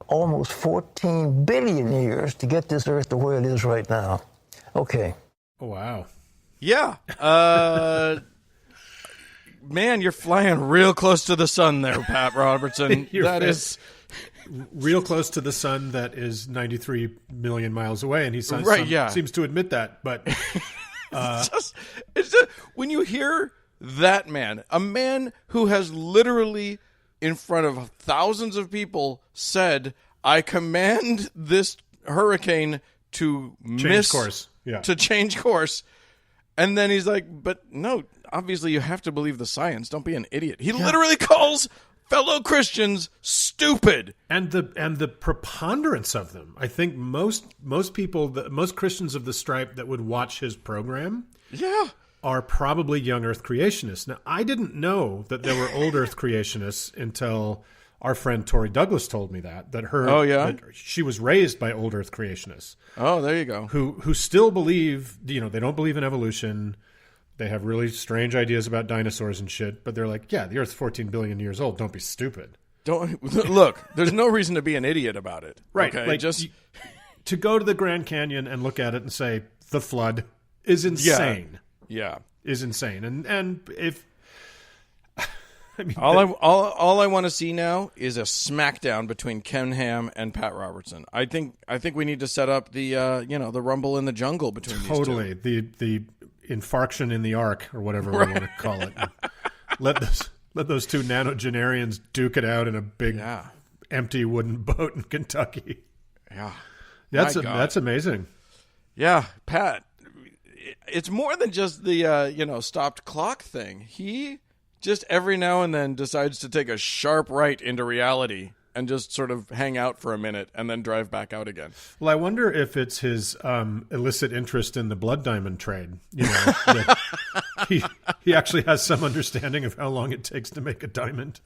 Speaker 4: almost 14 billion years to get this earth to where it is right now. Okay.
Speaker 1: Oh, wow.
Speaker 2: Yeah. Man, you're flying real close to the sun there, Pat Robertson.
Speaker 1: real close to the sun that is 93 million miles away, and he seems to admit that. But
Speaker 2: it's just when you hear that man, a man who has literally in front of thousands of people said, "I command this hurricane to change course," and then he's like, "But no, obviously you have to believe the science. Don't be an idiot." He literally calls fellow Christians stupid,
Speaker 1: and the preponderance of them. I think most people, most Christians of the stripe that would watch his program, are probably young Earth creationists. Now, I didn't know that there were old Earth creationists until our friend Tori Douglas told me that that she was raised by old Earth creationists.
Speaker 2: Oh, there you go.
Speaker 1: Who still believe, they don't believe in evolution. They have really strange ideas about dinosaurs and shit, but they're like, yeah, the Earth's 14 billion years old. Don't be stupid.
Speaker 2: Don't look. There's no reason to be an idiot about it,
Speaker 1: right?
Speaker 2: Okay?
Speaker 1: Like, to go to the Grand Canyon and look at it and say the flood is insane.
Speaker 2: Yeah,
Speaker 1: is insane. And if I mean,
Speaker 2: all I want to see now is a smackdown between Ken Ham and Pat Robertson. I think we need to set up the the rumble in the jungle between these two.
Speaker 1: Totally, the infarction in the ark, or whatever we want to call it. Let those two nanogenarians duke it out in a big empty wooden boat in Kentucky.
Speaker 2: Yeah,
Speaker 1: that's amazing.
Speaker 2: Yeah, Pat. It's more than just the stopped clock thing. He just every now and then decides to take a sharp right into reality and just sort of hang out for a minute and then drive back out again.
Speaker 1: Well, I wonder if it's his illicit interest in the blood diamond trade. That he actually has some understanding of how long it takes to make a diamond.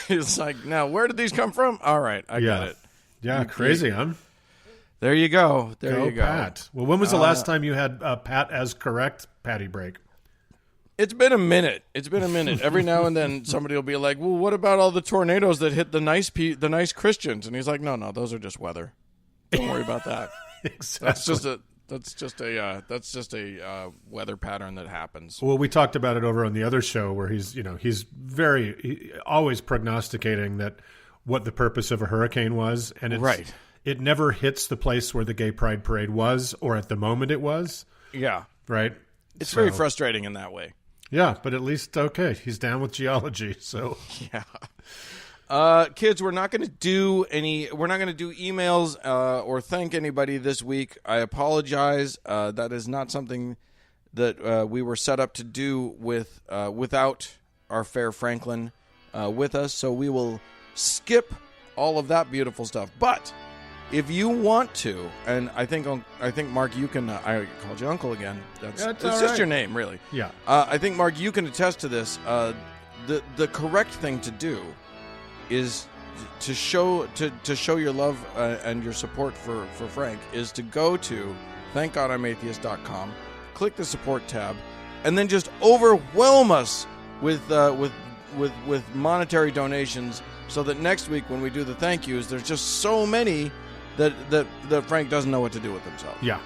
Speaker 2: It's like, now, where did these come from? All right, I got it.
Speaker 1: Yeah, crazy, huh?
Speaker 2: There you go. There you go.
Speaker 1: Pat. Well, when was the last time you had Pat as correct patty break?
Speaker 2: It's been a minute. Every now and then somebody will be like, "Well, what about all the tornadoes that hit the nice Christians?" And he's like, "No, those are just weather. Don't worry about that.
Speaker 1: Exactly.
Speaker 2: That's just a weather pattern that happens."
Speaker 1: Well, we talked about it over on the other show where he's always prognosticating that what the purpose of a hurricane was, and it never hits the place where the Gay Pride Parade was, or at the moment it was.
Speaker 2: Yeah.
Speaker 1: Right.
Speaker 2: It's very frustrating in that way.
Speaker 1: Yeah, but at least, okay, he's down with geology, so.
Speaker 2: Yeah. Kids, we're not going to do emails or thank anybody this week. I apologize. That is not something that we were set up to do without our fair Franklin with us, so we will skip all of that beautiful stuff. But if you want to, and I think Mark, you can. I called you Uncle again. It's just your name, really.
Speaker 1: Yeah.
Speaker 2: I think Mark, you can attest to this. The correct thing to do is to show your love and your support for Frank is to go to thankgodimatheist.com, click the support tab, and then just overwhelm us with monetary donations, so that next week when we do the thank yous, there's just so many that Frank doesn't know what to do with himself.
Speaker 1: Yeah,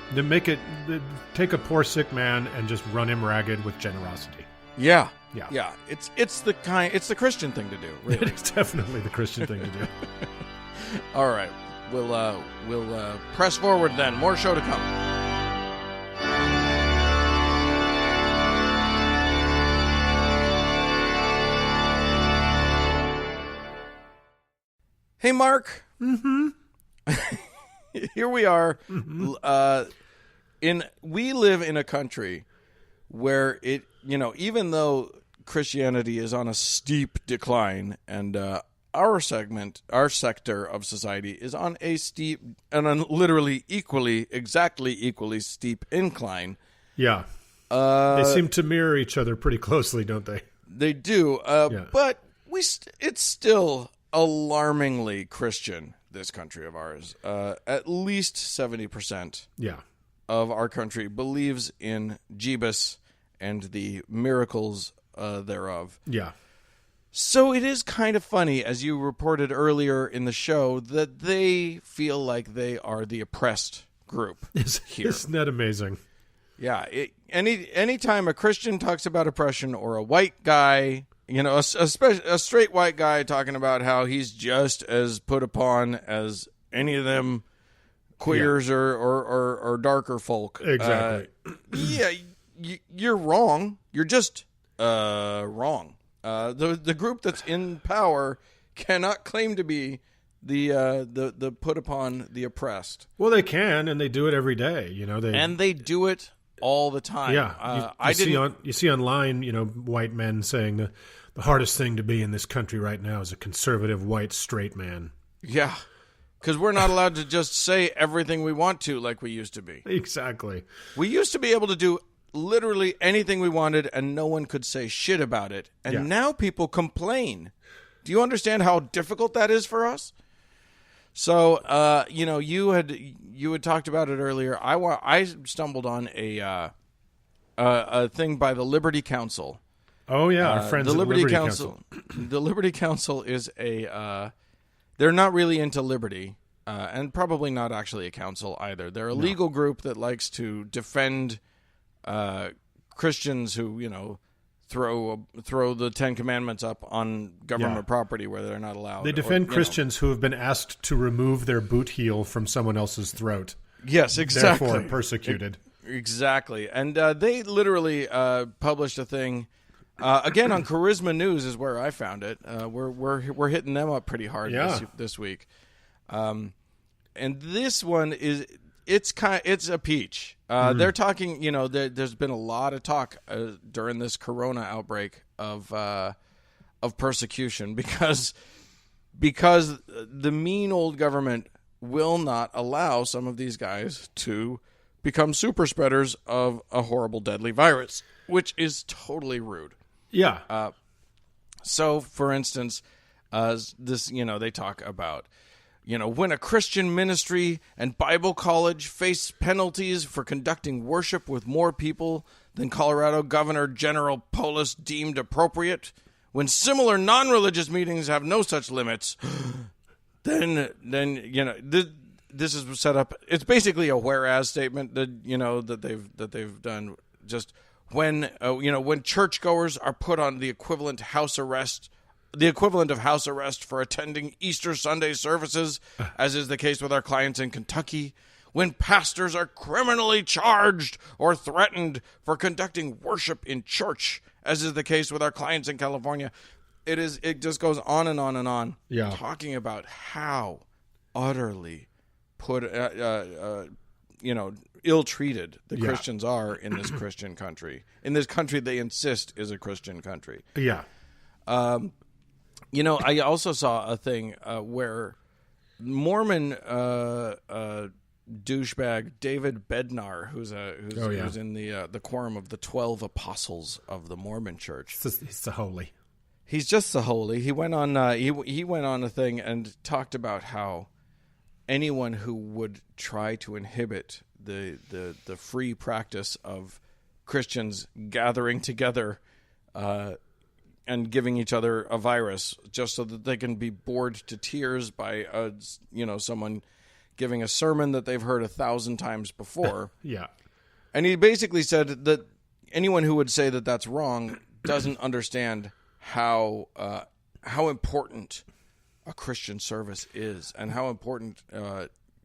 Speaker 1: take a poor sick man and just run him ragged with generosity.
Speaker 2: Yeah. It's the Christian thing to do. Really.
Speaker 1: It is definitely the Christian thing to do.
Speaker 2: All right, we'll press forward then. More show to come. Hey, Mark.
Speaker 1: Mm-hmm.
Speaker 2: Here we are.
Speaker 1: Mm-hmm.
Speaker 2: We live in a country where it, even though Christianity is on a steep decline, and our sector of society is on a steep and literally equally steep incline.
Speaker 1: Yeah. They seem to mirror each other pretty closely, don't they?
Speaker 2: They do. But it's still alarmingly Christian, this country of ours. At least 70% of our country believes in Jeebus and the miracles thereof.
Speaker 1: Yeah.
Speaker 2: So it is kind of funny, as you reported earlier in the show, that they feel like they are the oppressed group here.
Speaker 1: Isn't that amazing?
Speaker 2: Yeah. Anytime a Christian talks about oppression, or a white guy You know, a straight white guy talking about how he's just as put upon as any of them queers or darker folk.
Speaker 1: Exactly.
Speaker 2: You're wrong. You're just wrong. The group that's in power cannot claim to be the put upon the oppressed.
Speaker 1: Well, they can, and they do it every day. You know,
Speaker 2: they do it all the time.
Speaker 1: Yeah, you see online, you know, white men saying the hardest thing to be in this country right now is a conservative white straight man.
Speaker 2: Yeah, because we're not allowed to just say everything we want to like we used to be.
Speaker 1: Exactly.
Speaker 2: We used to be able to do literally anything we wanted, and no one could say shit about it. And now people complain. Do you understand how difficult that is for us? So, you know, you had talked about it earlier. I stumbled on a thing by the Liberty Council.
Speaker 1: Oh yeah, our friends
Speaker 2: the
Speaker 1: at
Speaker 2: Liberty
Speaker 1: Liberty
Speaker 2: Council. The Liberty Council is they're not really into liberty, and probably not actually a council either. They're a legal group that likes to defend Christians who, you know, throw the Ten Commandments up on government property where they're not allowed.
Speaker 1: They defend Christians who have been asked to remove their boot heel from someone else's throat.
Speaker 2: Yes, exactly.
Speaker 1: Therefore persecuted.
Speaker 2: Exactly. And they literally published a thing. Again, on Charisma News is where I found it. We're hitting them up pretty hard this week. And this one it's a peach. They're talking, you know, there's been a lot of talk during this Corona outbreak of persecution because the mean old government will not allow some of these guys to become super spreaders of a horrible, deadly virus, which is totally rude.
Speaker 1: Yeah.
Speaker 2: So, for instance, this, you know, they talk about, you know, when a Christian ministry and Bible college face penalties for conducting worship with more people than Colorado Governor General Polis deemed appropriate, when similar non-religious meetings have no such limits, then you know, this is set up. It's basically a whereas statement that, you know, that they've done. Just when you know, when churchgoers are put on the equivalent of house arrest for attending Easter Sunday services, as is the case with our clients in Kentucky, when pastors are criminally charged or threatened for conducting worship in church, as is the case with our clients in California. It just goes on and on and on, talking about how utterly ill-treated the Christians are in this Christian country. In this country they insist is a Christian country.
Speaker 1: Yeah.
Speaker 2: You know, I also saw a thing where Mormon douchebag David Bednar, who's in the quorum of the 12 apostles of the Mormon Church.
Speaker 1: He's the holy.
Speaker 2: He's just the holy. He went on he went on a thing and talked about how anyone who would try to inhibit the free practice of Christians gathering together and giving each other a virus just so that they can be bored to tears by someone giving a sermon that they've heard 1,000 times before.
Speaker 1: Yeah.
Speaker 2: And he basically said that anyone who would say that that's wrong doesn't understand how important a Christian service is and how important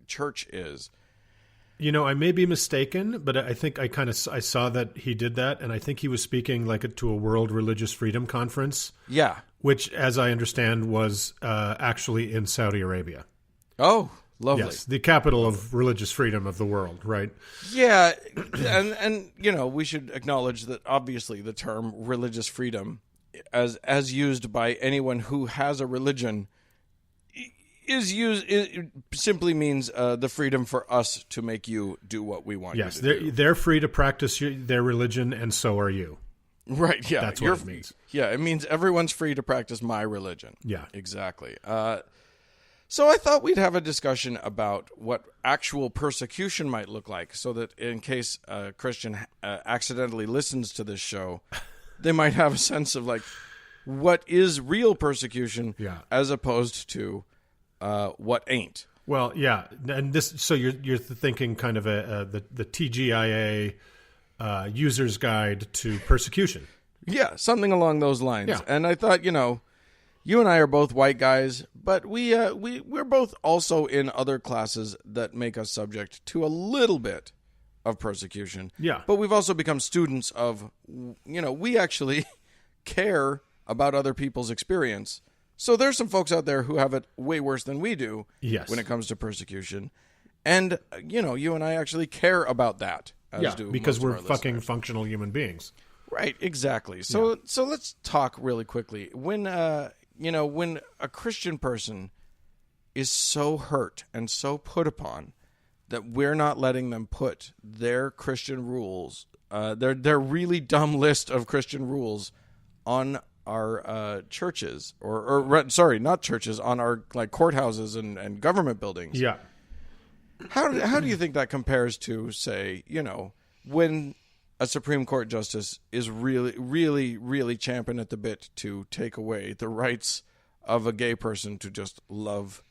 Speaker 2: church is.
Speaker 1: You know, I may be mistaken, but I think I saw that he did that, and I think he was speaking to a World Religious Freedom Conference.
Speaker 2: Yeah.
Speaker 1: Which, as I understand, was actually in Saudi Arabia.
Speaker 2: Oh, lovely.
Speaker 1: Yes, the capital of religious freedom of the world, right?
Speaker 2: Yeah, and you know, we should acknowledge that obviously the term religious freedom, as used by anyone who has a religion, it simply means the freedom for us to make you do what we want you to do.
Speaker 1: Yes, they're free to practice their religion, and so are you.
Speaker 2: Right, yeah.
Speaker 1: That's what it means.
Speaker 2: Yeah, it means everyone's free to practice my religion.
Speaker 1: Yeah.
Speaker 2: Exactly. So I thought we'd have a discussion about what actual persecution might look like, so that in case a Christian accidentally listens to this show, they might have a sense of what is real persecution as opposed to what ain't.
Speaker 1: Well, yeah, and this. So you're thinking kind of the TGIA user's guide to persecution.
Speaker 2: Yeah, something along those lines.
Speaker 1: Yeah.
Speaker 2: And I thought, you and I are both white guys, but we're both also in other classes that make us subject to a little bit of persecution.
Speaker 1: Yeah.
Speaker 2: But we've also become students of, we actually care about other people's experience. So there's some folks out there who have it way worse than we do
Speaker 1: Yes.
Speaker 2: when it comes to persecution. And, you and I actually care about that. As do
Speaker 1: because
Speaker 2: most of
Speaker 1: we're
Speaker 2: our
Speaker 1: fucking
Speaker 2: listeners.
Speaker 1: functional human beings.
Speaker 2: Right, exactly. So let's talk really quickly. When when a Christian person is so hurt and so put upon that we're not letting them put their Christian rules, their really dumb list of Christian rules on our churches or sorry, not churches, on our like courthouses and government buildings.
Speaker 1: Yeah.
Speaker 2: How do you think that compares to, say, when a Supreme Court justice is really, really, really champing at the bit to take away the rights of a gay person to just love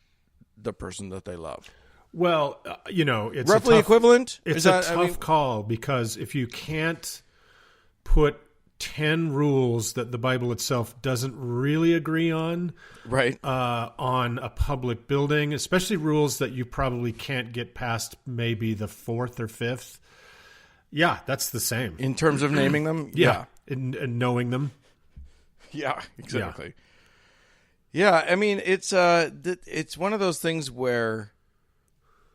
Speaker 2: the person that they love?
Speaker 1: Well, it's
Speaker 2: Roughly equivalent?
Speaker 1: It's a tough call, because if you can't put 10 rules that the Bible itself doesn't really agree on,
Speaker 2: right,
Speaker 1: on a public building, especially rules that you probably can't get past maybe the fourth or fifth. Yeah, that's the same.
Speaker 2: in terms of naming them?
Speaker 1: Yeah. And knowing them.
Speaker 2: Yeah, exactly. Yeah, I mean, it's one of those things where,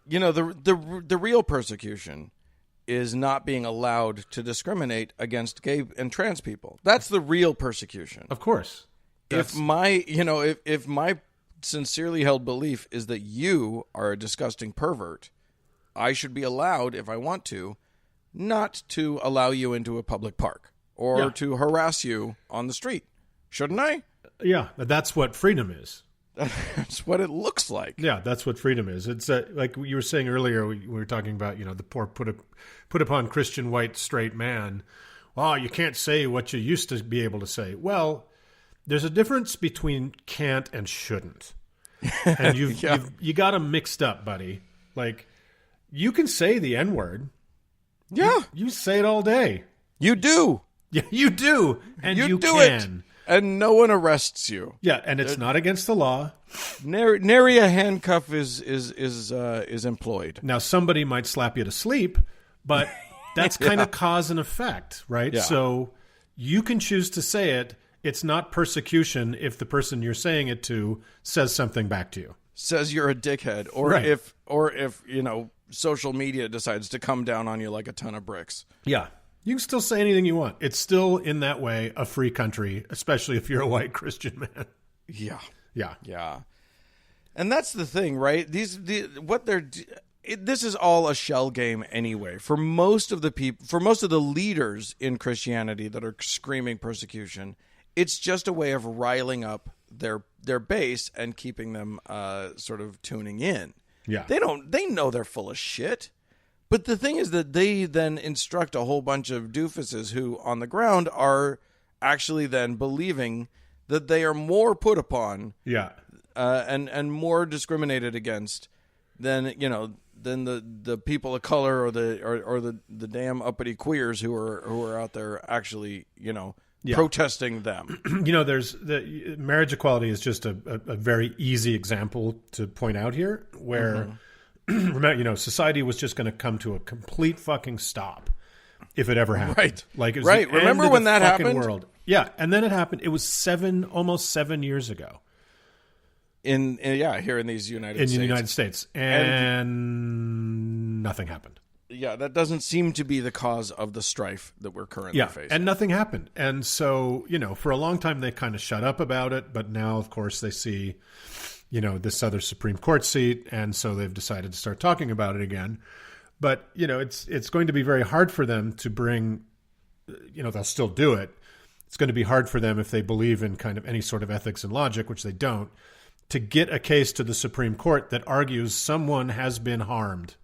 Speaker 2: the real persecution is not being allowed to discriminate against gay and trans people. That's the real persecution.
Speaker 1: Of course.
Speaker 2: If my sincerely held belief is that you are a disgusting pervert, I should be allowed, if I want to, not to allow you into a public park or to harass you on the street. Shouldn't I?
Speaker 1: Yeah, that's what freedom is.
Speaker 2: That's what it looks like.
Speaker 1: Yeah, that's what freedom is. It's like you were saying earlier. We were talking about the poor put upon Christian white straight man. Well, you can't say what you used to be able to say. Well, there's a difference between can't and shouldn't, and you got them mixed up, buddy. Like, you can say the N-word.
Speaker 2: Yeah,
Speaker 1: you say it all day.
Speaker 2: You do.
Speaker 1: Yeah, you do, and you
Speaker 2: do
Speaker 1: can.
Speaker 2: It. And no one arrests you.
Speaker 1: Yeah, and it's not against the law.
Speaker 2: Nary a handcuff is employed.
Speaker 1: Now, somebody might slap you to sleep, but that's kind of cause and effect, right?
Speaker 2: Yeah.
Speaker 1: So you can choose to say it. It's not persecution if the person you're saying it to says something back to you.
Speaker 2: Says you're a dickhead, or
Speaker 1: Right.
Speaker 2: if social media decides to come down on you like a ton of bricks.
Speaker 1: Yeah. You can still say anything you want. It's still, in that way, a free country, especially if you're a white Christian man.
Speaker 2: Yeah.
Speaker 1: Yeah.
Speaker 2: Yeah. And that's the thing, right? This is all a shell game anyway. For most of the leaders in Christianity that are screaming persecution, it's just a way of riling up their base and keeping them sort of tuning in.
Speaker 1: Yeah.
Speaker 2: They know they're full of shit. But the thing is that they then instruct a whole bunch of doofuses who on the ground are actually then believing that they are more put upon, and more discriminated against than the people of color or the damn uppity queers who are out there actually protesting them.
Speaker 1: There's the marriage equality is just a very easy example to point out here, where remember, society was just going to come to a complete fucking stop if it ever happened.
Speaker 2: Right.
Speaker 1: Like, it was
Speaker 2: right.
Speaker 1: the
Speaker 2: Remember
Speaker 1: end of
Speaker 2: when
Speaker 1: the
Speaker 2: that
Speaker 1: fucking
Speaker 2: happened?
Speaker 1: World. Yeah, and then it happened. It was almost 7 years ago.
Speaker 2: Here in these United States.
Speaker 1: In the United States, and nothing happened.
Speaker 2: Yeah, that doesn't seem to be the cause of the strife that we're currently facing.
Speaker 1: And nothing happened. And so, for a long time they kind of shut up about it, but now, of course, they see, this other Supreme Court seat, and so they've decided to start talking about it again. But, it's going to be very hard for them to bring, they'll still do it. It's going to be hard for them if they believe in kind of any sort of ethics and logic, which they don't, to get a case to the Supreme Court that argues someone has been harmed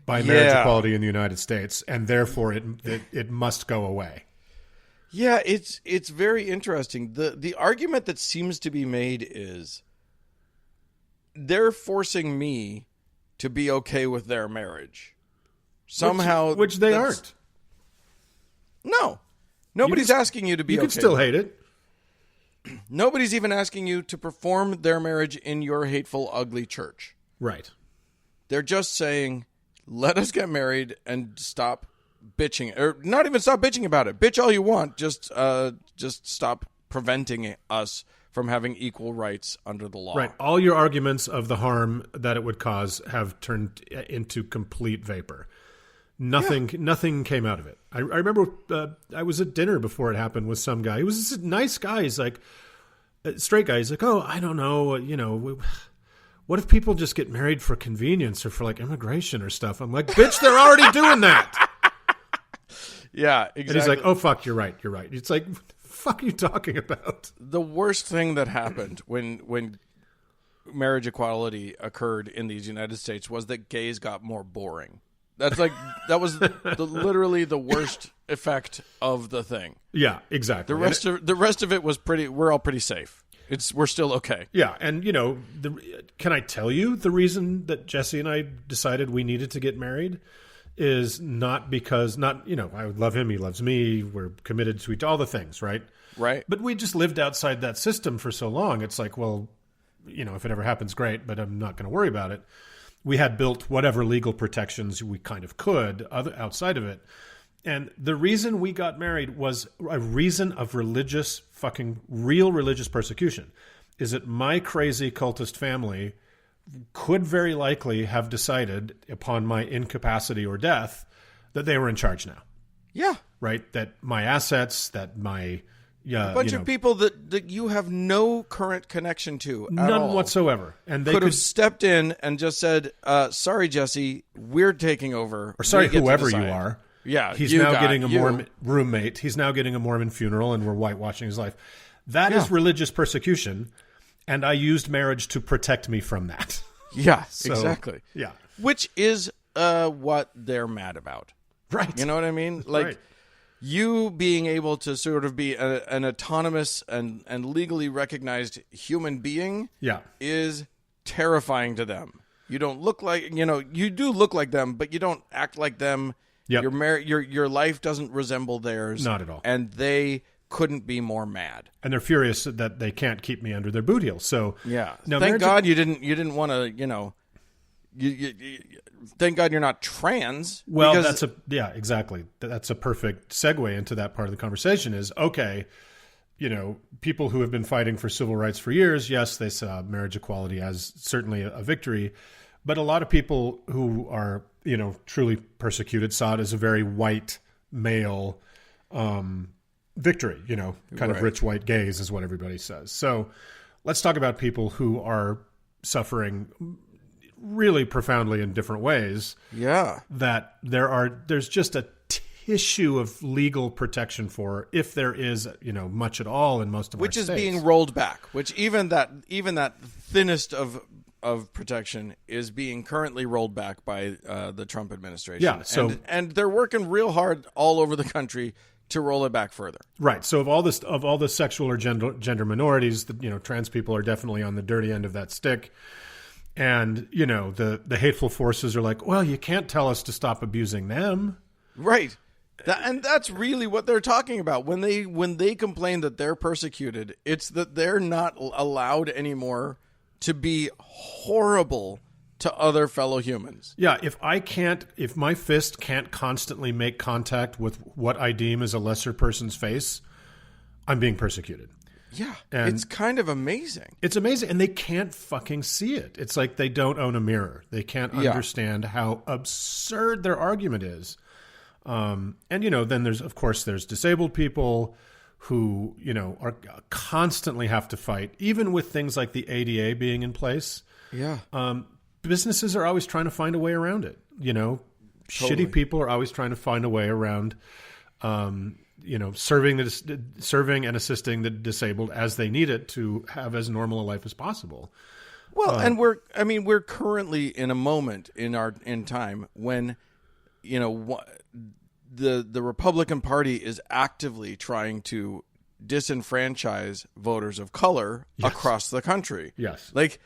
Speaker 1: by marriage equality in the United States, and therefore it must go away.
Speaker 2: Yeah, it's very interesting. The argument that seems to be made is they're forcing me to be okay with their marriage. Somehow,
Speaker 1: which they aren't.
Speaker 2: No. Nobody's asking you to be
Speaker 1: You can
Speaker 2: okay
Speaker 1: still
Speaker 2: with
Speaker 1: hate it.
Speaker 2: Nobody's even asking you to perform their marriage in your hateful, ugly church.
Speaker 1: Right.
Speaker 2: They're just saying, let us get married and stop bitching. Or not even stop bitching about it. Bitch all you want. Just stop preventing us from having equal rights under the law.
Speaker 1: Right. All your arguments of the harm that it would cause have turned into complete vapor. Nothing came out of it. I remember I was at dinner before it happened with some guy. He was a nice guy. He's like, a straight guy. He's like, oh, I don't know. What if people just get married for convenience or for like immigration or stuff? I'm like, bitch, they're already doing that.
Speaker 2: Yeah, exactly.
Speaker 1: And he's like, oh, fuck, you're right. It's like, fuck are you talking about?
Speaker 2: The worst thing that happened when marriage equality occurred in these United States was that gays got more boring. That was literally the worst effect of the thing.
Speaker 1: Yeah, exactly.
Speaker 2: The rest of it was pretty. We're all pretty safe. We're still okay.
Speaker 1: Yeah, and can I tell you the reason that Jesse and I decided we needed to get married is not because I love him, he loves me, we're committed to all the things, right?
Speaker 2: Right.
Speaker 1: But we just lived outside that system for so long. It's like, well, if it ever happens, great, but I'm not going to worry about it. We had built whatever legal protections we kind of could outside of it. And the reason we got married was a reason of real religious persecution. Is that my crazy cultist family could very likely have decided upon my incapacity or death that they were in charge now.
Speaker 2: Yeah.
Speaker 1: Right? That my assets, that my...
Speaker 2: a bunch of people that you have no current connection to at
Speaker 1: none
Speaker 2: all
Speaker 1: whatsoever. And they
Speaker 2: could have stepped in and just said, sorry, Jesse, we're taking over.
Speaker 1: Or sorry, whoever you are.
Speaker 2: Yeah.
Speaker 1: He's now getting a Mormon roommate. He's now getting a Mormon funeral, and we're whitewashing his life. That is religious persecution, and I used marriage to protect me from that.
Speaker 2: Yeah, exactly.
Speaker 1: Yeah.
Speaker 2: Which is what they're mad about.
Speaker 1: Right.
Speaker 2: You know what I mean? Like,
Speaker 1: right.
Speaker 2: You being able to sort of be an autonomous and legally recognized human being is terrifying to them. You don't look like, you do look like them, but you don't act like them.
Speaker 1: Yep.
Speaker 2: Your life doesn't resemble theirs.
Speaker 1: Not at all.
Speaker 2: And they couldn't be more mad.
Speaker 1: And they're furious that they can't keep me under their boot heel. So
Speaker 2: yeah. Thank God you didn't want to, thank God you're not trans.
Speaker 1: Well, exactly. That's a perfect segue into that part of the conversation is, okay, people who have been fighting for civil rights for years, yes, they saw marriage equality as certainly a victory. But a lot of people who are, truly persecuted saw it as a very white male victory, kind of rich white gays is what everybody says. So let's talk about people who are suffering really profoundly in different ways.
Speaker 2: Yeah.
Speaker 1: That there's just a tissue of legal protection for, if there is, much at all in most of our states.
Speaker 2: Which is being rolled back, which even that thinnest of protection is being currently rolled back by the Trump administration.
Speaker 1: Yeah. So,
Speaker 2: and they're working real hard all over the country to roll it back further.
Speaker 1: Right. So of all the sexual or gender minorities, trans people are definitely on the dirty end of that stick. And, the hateful forces are like, well, you can't tell us to stop abusing them.
Speaker 2: Right. And that's really what they're talking about. When they complain that they're persecuted, it's that they're not allowed anymore to be horrible to other fellow humans.
Speaker 1: Yeah, if my fist can't constantly make contact with what I deem as a lesser person's face, I'm being persecuted.
Speaker 2: Yeah,
Speaker 1: and
Speaker 2: it's kind of amazing.
Speaker 1: It's amazing, and they can't fucking see it. It's like they don't own a mirror. They can't understand how absurd their argument is. And then there's disabled people who are constantly have to fight, even with things like the ADA being in place.
Speaker 2: Yeah.
Speaker 1: Businesses are always trying to find a way around it.
Speaker 2: Totally.
Speaker 1: Shitty people are always trying to find a way around serving and assisting the disabled as they need it to have as normal a life as possible.
Speaker 2: Well, and we're currently in a moment in time when, the Republican Party is actively trying to disenfranchise voters of color across the country.
Speaker 1: Yes.
Speaker 2: Like,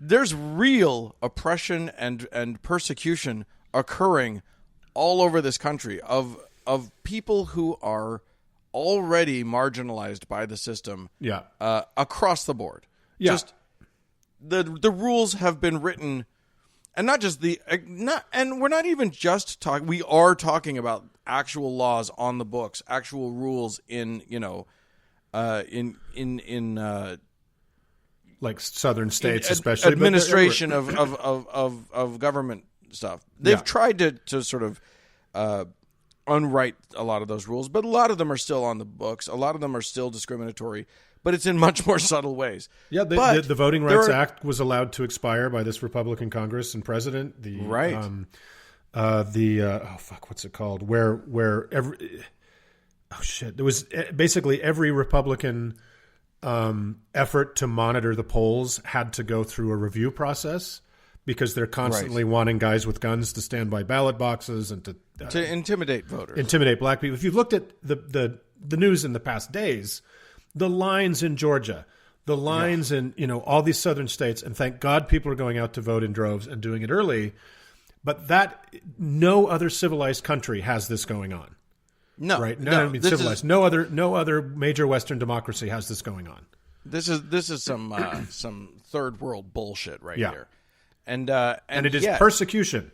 Speaker 2: there's real oppression and persecution occurring all over this country of people who are already marginalized by the system.
Speaker 1: Yeah.
Speaker 2: Across the board.
Speaker 1: Yeah.
Speaker 2: Just the rules have been written, and not just and we're not even just talking. We are talking about actual laws on the books, actual rules in
Speaker 1: like southern states, especially
Speaker 2: administration of government stuff. They've tried to sort of unwrite a lot of those rules, but a lot of them are still on the books. A lot of them are still discriminatory, but it's in much more subtle ways.
Speaker 1: Yeah, the Voting Rights Act was allowed to expire by this Republican Congress and president. What's it called? There was basically every Republican effort to monitor the polls had to go through a review process because they're constantly wanting guys with guns to stand by ballot boxes and to
Speaker 2: intimidate voters,
Speaker 1: intimidate black people. If you've looked at the news in the past days, the lines in Georgia, the lines in all these southern states, and thank God people are going out to vote in droves and doing it early. But no other civilized country has this going on.
Speaker 2: No,
Speaker 1: right? No, I mean civilized. No other major Western democracy has this going on.
Speaker 2: This is some third world bullshit here, and
Speaker 1: it is persecution,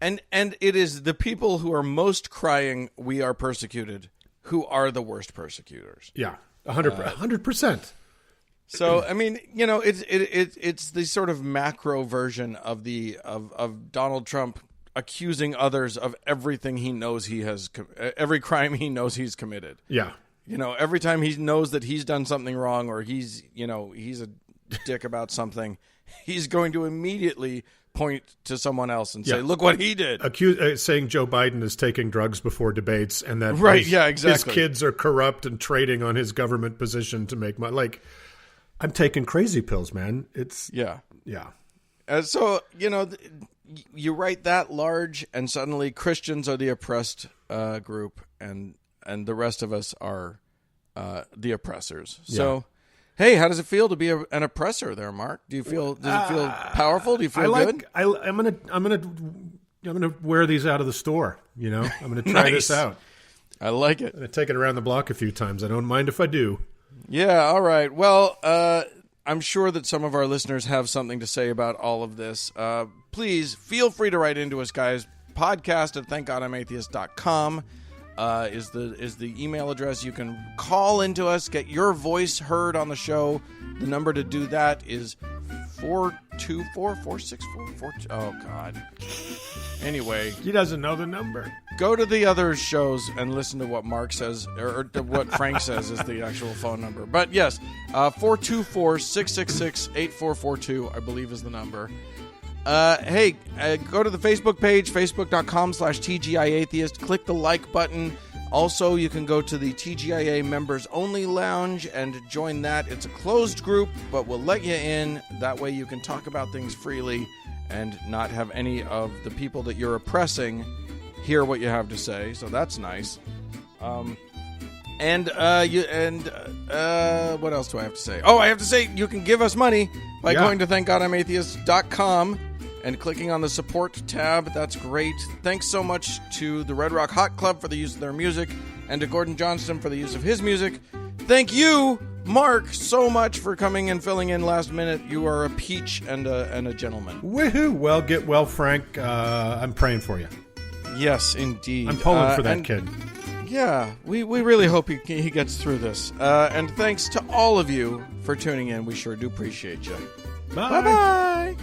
Speaker 2: and it is the people who are most crying, "We are persecuted," who are the worst persecutors.
Speaker 1: Yeah, 100%.
Speaker 2: So I mean, it's the sort of macro version of of Donald Trump accusing others of everything he knows every crime he knows he's committed.
Speaker 1: Yeah.
Speaker 2: Every time he knows that he's done something wrong or he's a dick about something, he's going to immediately point to someone else and say, "Look what he did."
Speaker 1: Saying Joe Biden is taking drugs before debates and that his kids are corrupt and trading on his government position to make money. Like, I'm taking crazy pills, man. It's yeah.
Speaker 2: So you write that large, and suddenly Christians are the oppressed group, and the rest of us are the oppressors. Yeah. So, hey, how does it feel to be an oppressor there, Mark? Does it feel powerful? Do you feel good?
Speaker 1: I'm gonna wear these out of the store. I'm gonna try this out.
Speaker 2: I like it.
Speaker 1: I'm gonna take it around the block a few times. I don't mind if I do.
Speaker 2: Yeah. All right. Well, I'm sure that some of our listeners have something to say about all of this. Please feel free to write into us, guys. Podcast at thankgodimatheist.com is the email address. You can call into us, get your voice heard on the show. The number to do that is 424-464-42. Oh, God. Anyway.
Speaker 1: He doesn't know the number.
Speaker 2: Go to the other shows and listen to what Mark says, or what Frank says is the actual phone number. But yes, 424-666-8442, I believe is the number. Hey, go to the Facebook page, facebook.com/TGIAtheist. Click the like button. Also, you can go to the TGIA Members Only Lounge and join that. It's a closed group, but we'll let you in. That way you can talk about things freely and not have any of the people that you're oppressing hear what you have to say. So that's nice. What else do I have to say? Oh, I have to say you can give us money by going to thankgodimatheist.com and clicking on the support tab. That's great. Thanks so much to the Red Rock Hot Club for the use of their music and to Gordon Johnston for the use of his music. Thank you, Mark, so much for coming and filling in last minute. You are a peach and a gentleman.
Speaker 1: Woohoo! Well, get well, Frank. I'm praying for you.
Speaker 2: Yes, indeed.
Speaker 1: I'm pulling for that kid.
Speaker 2: Yeah, we really hope he gets through this. And thanks to all of you for tuning in. We sure do appreciate you.
Speaker 1: Bye.
Speaker 2: Bye-bye.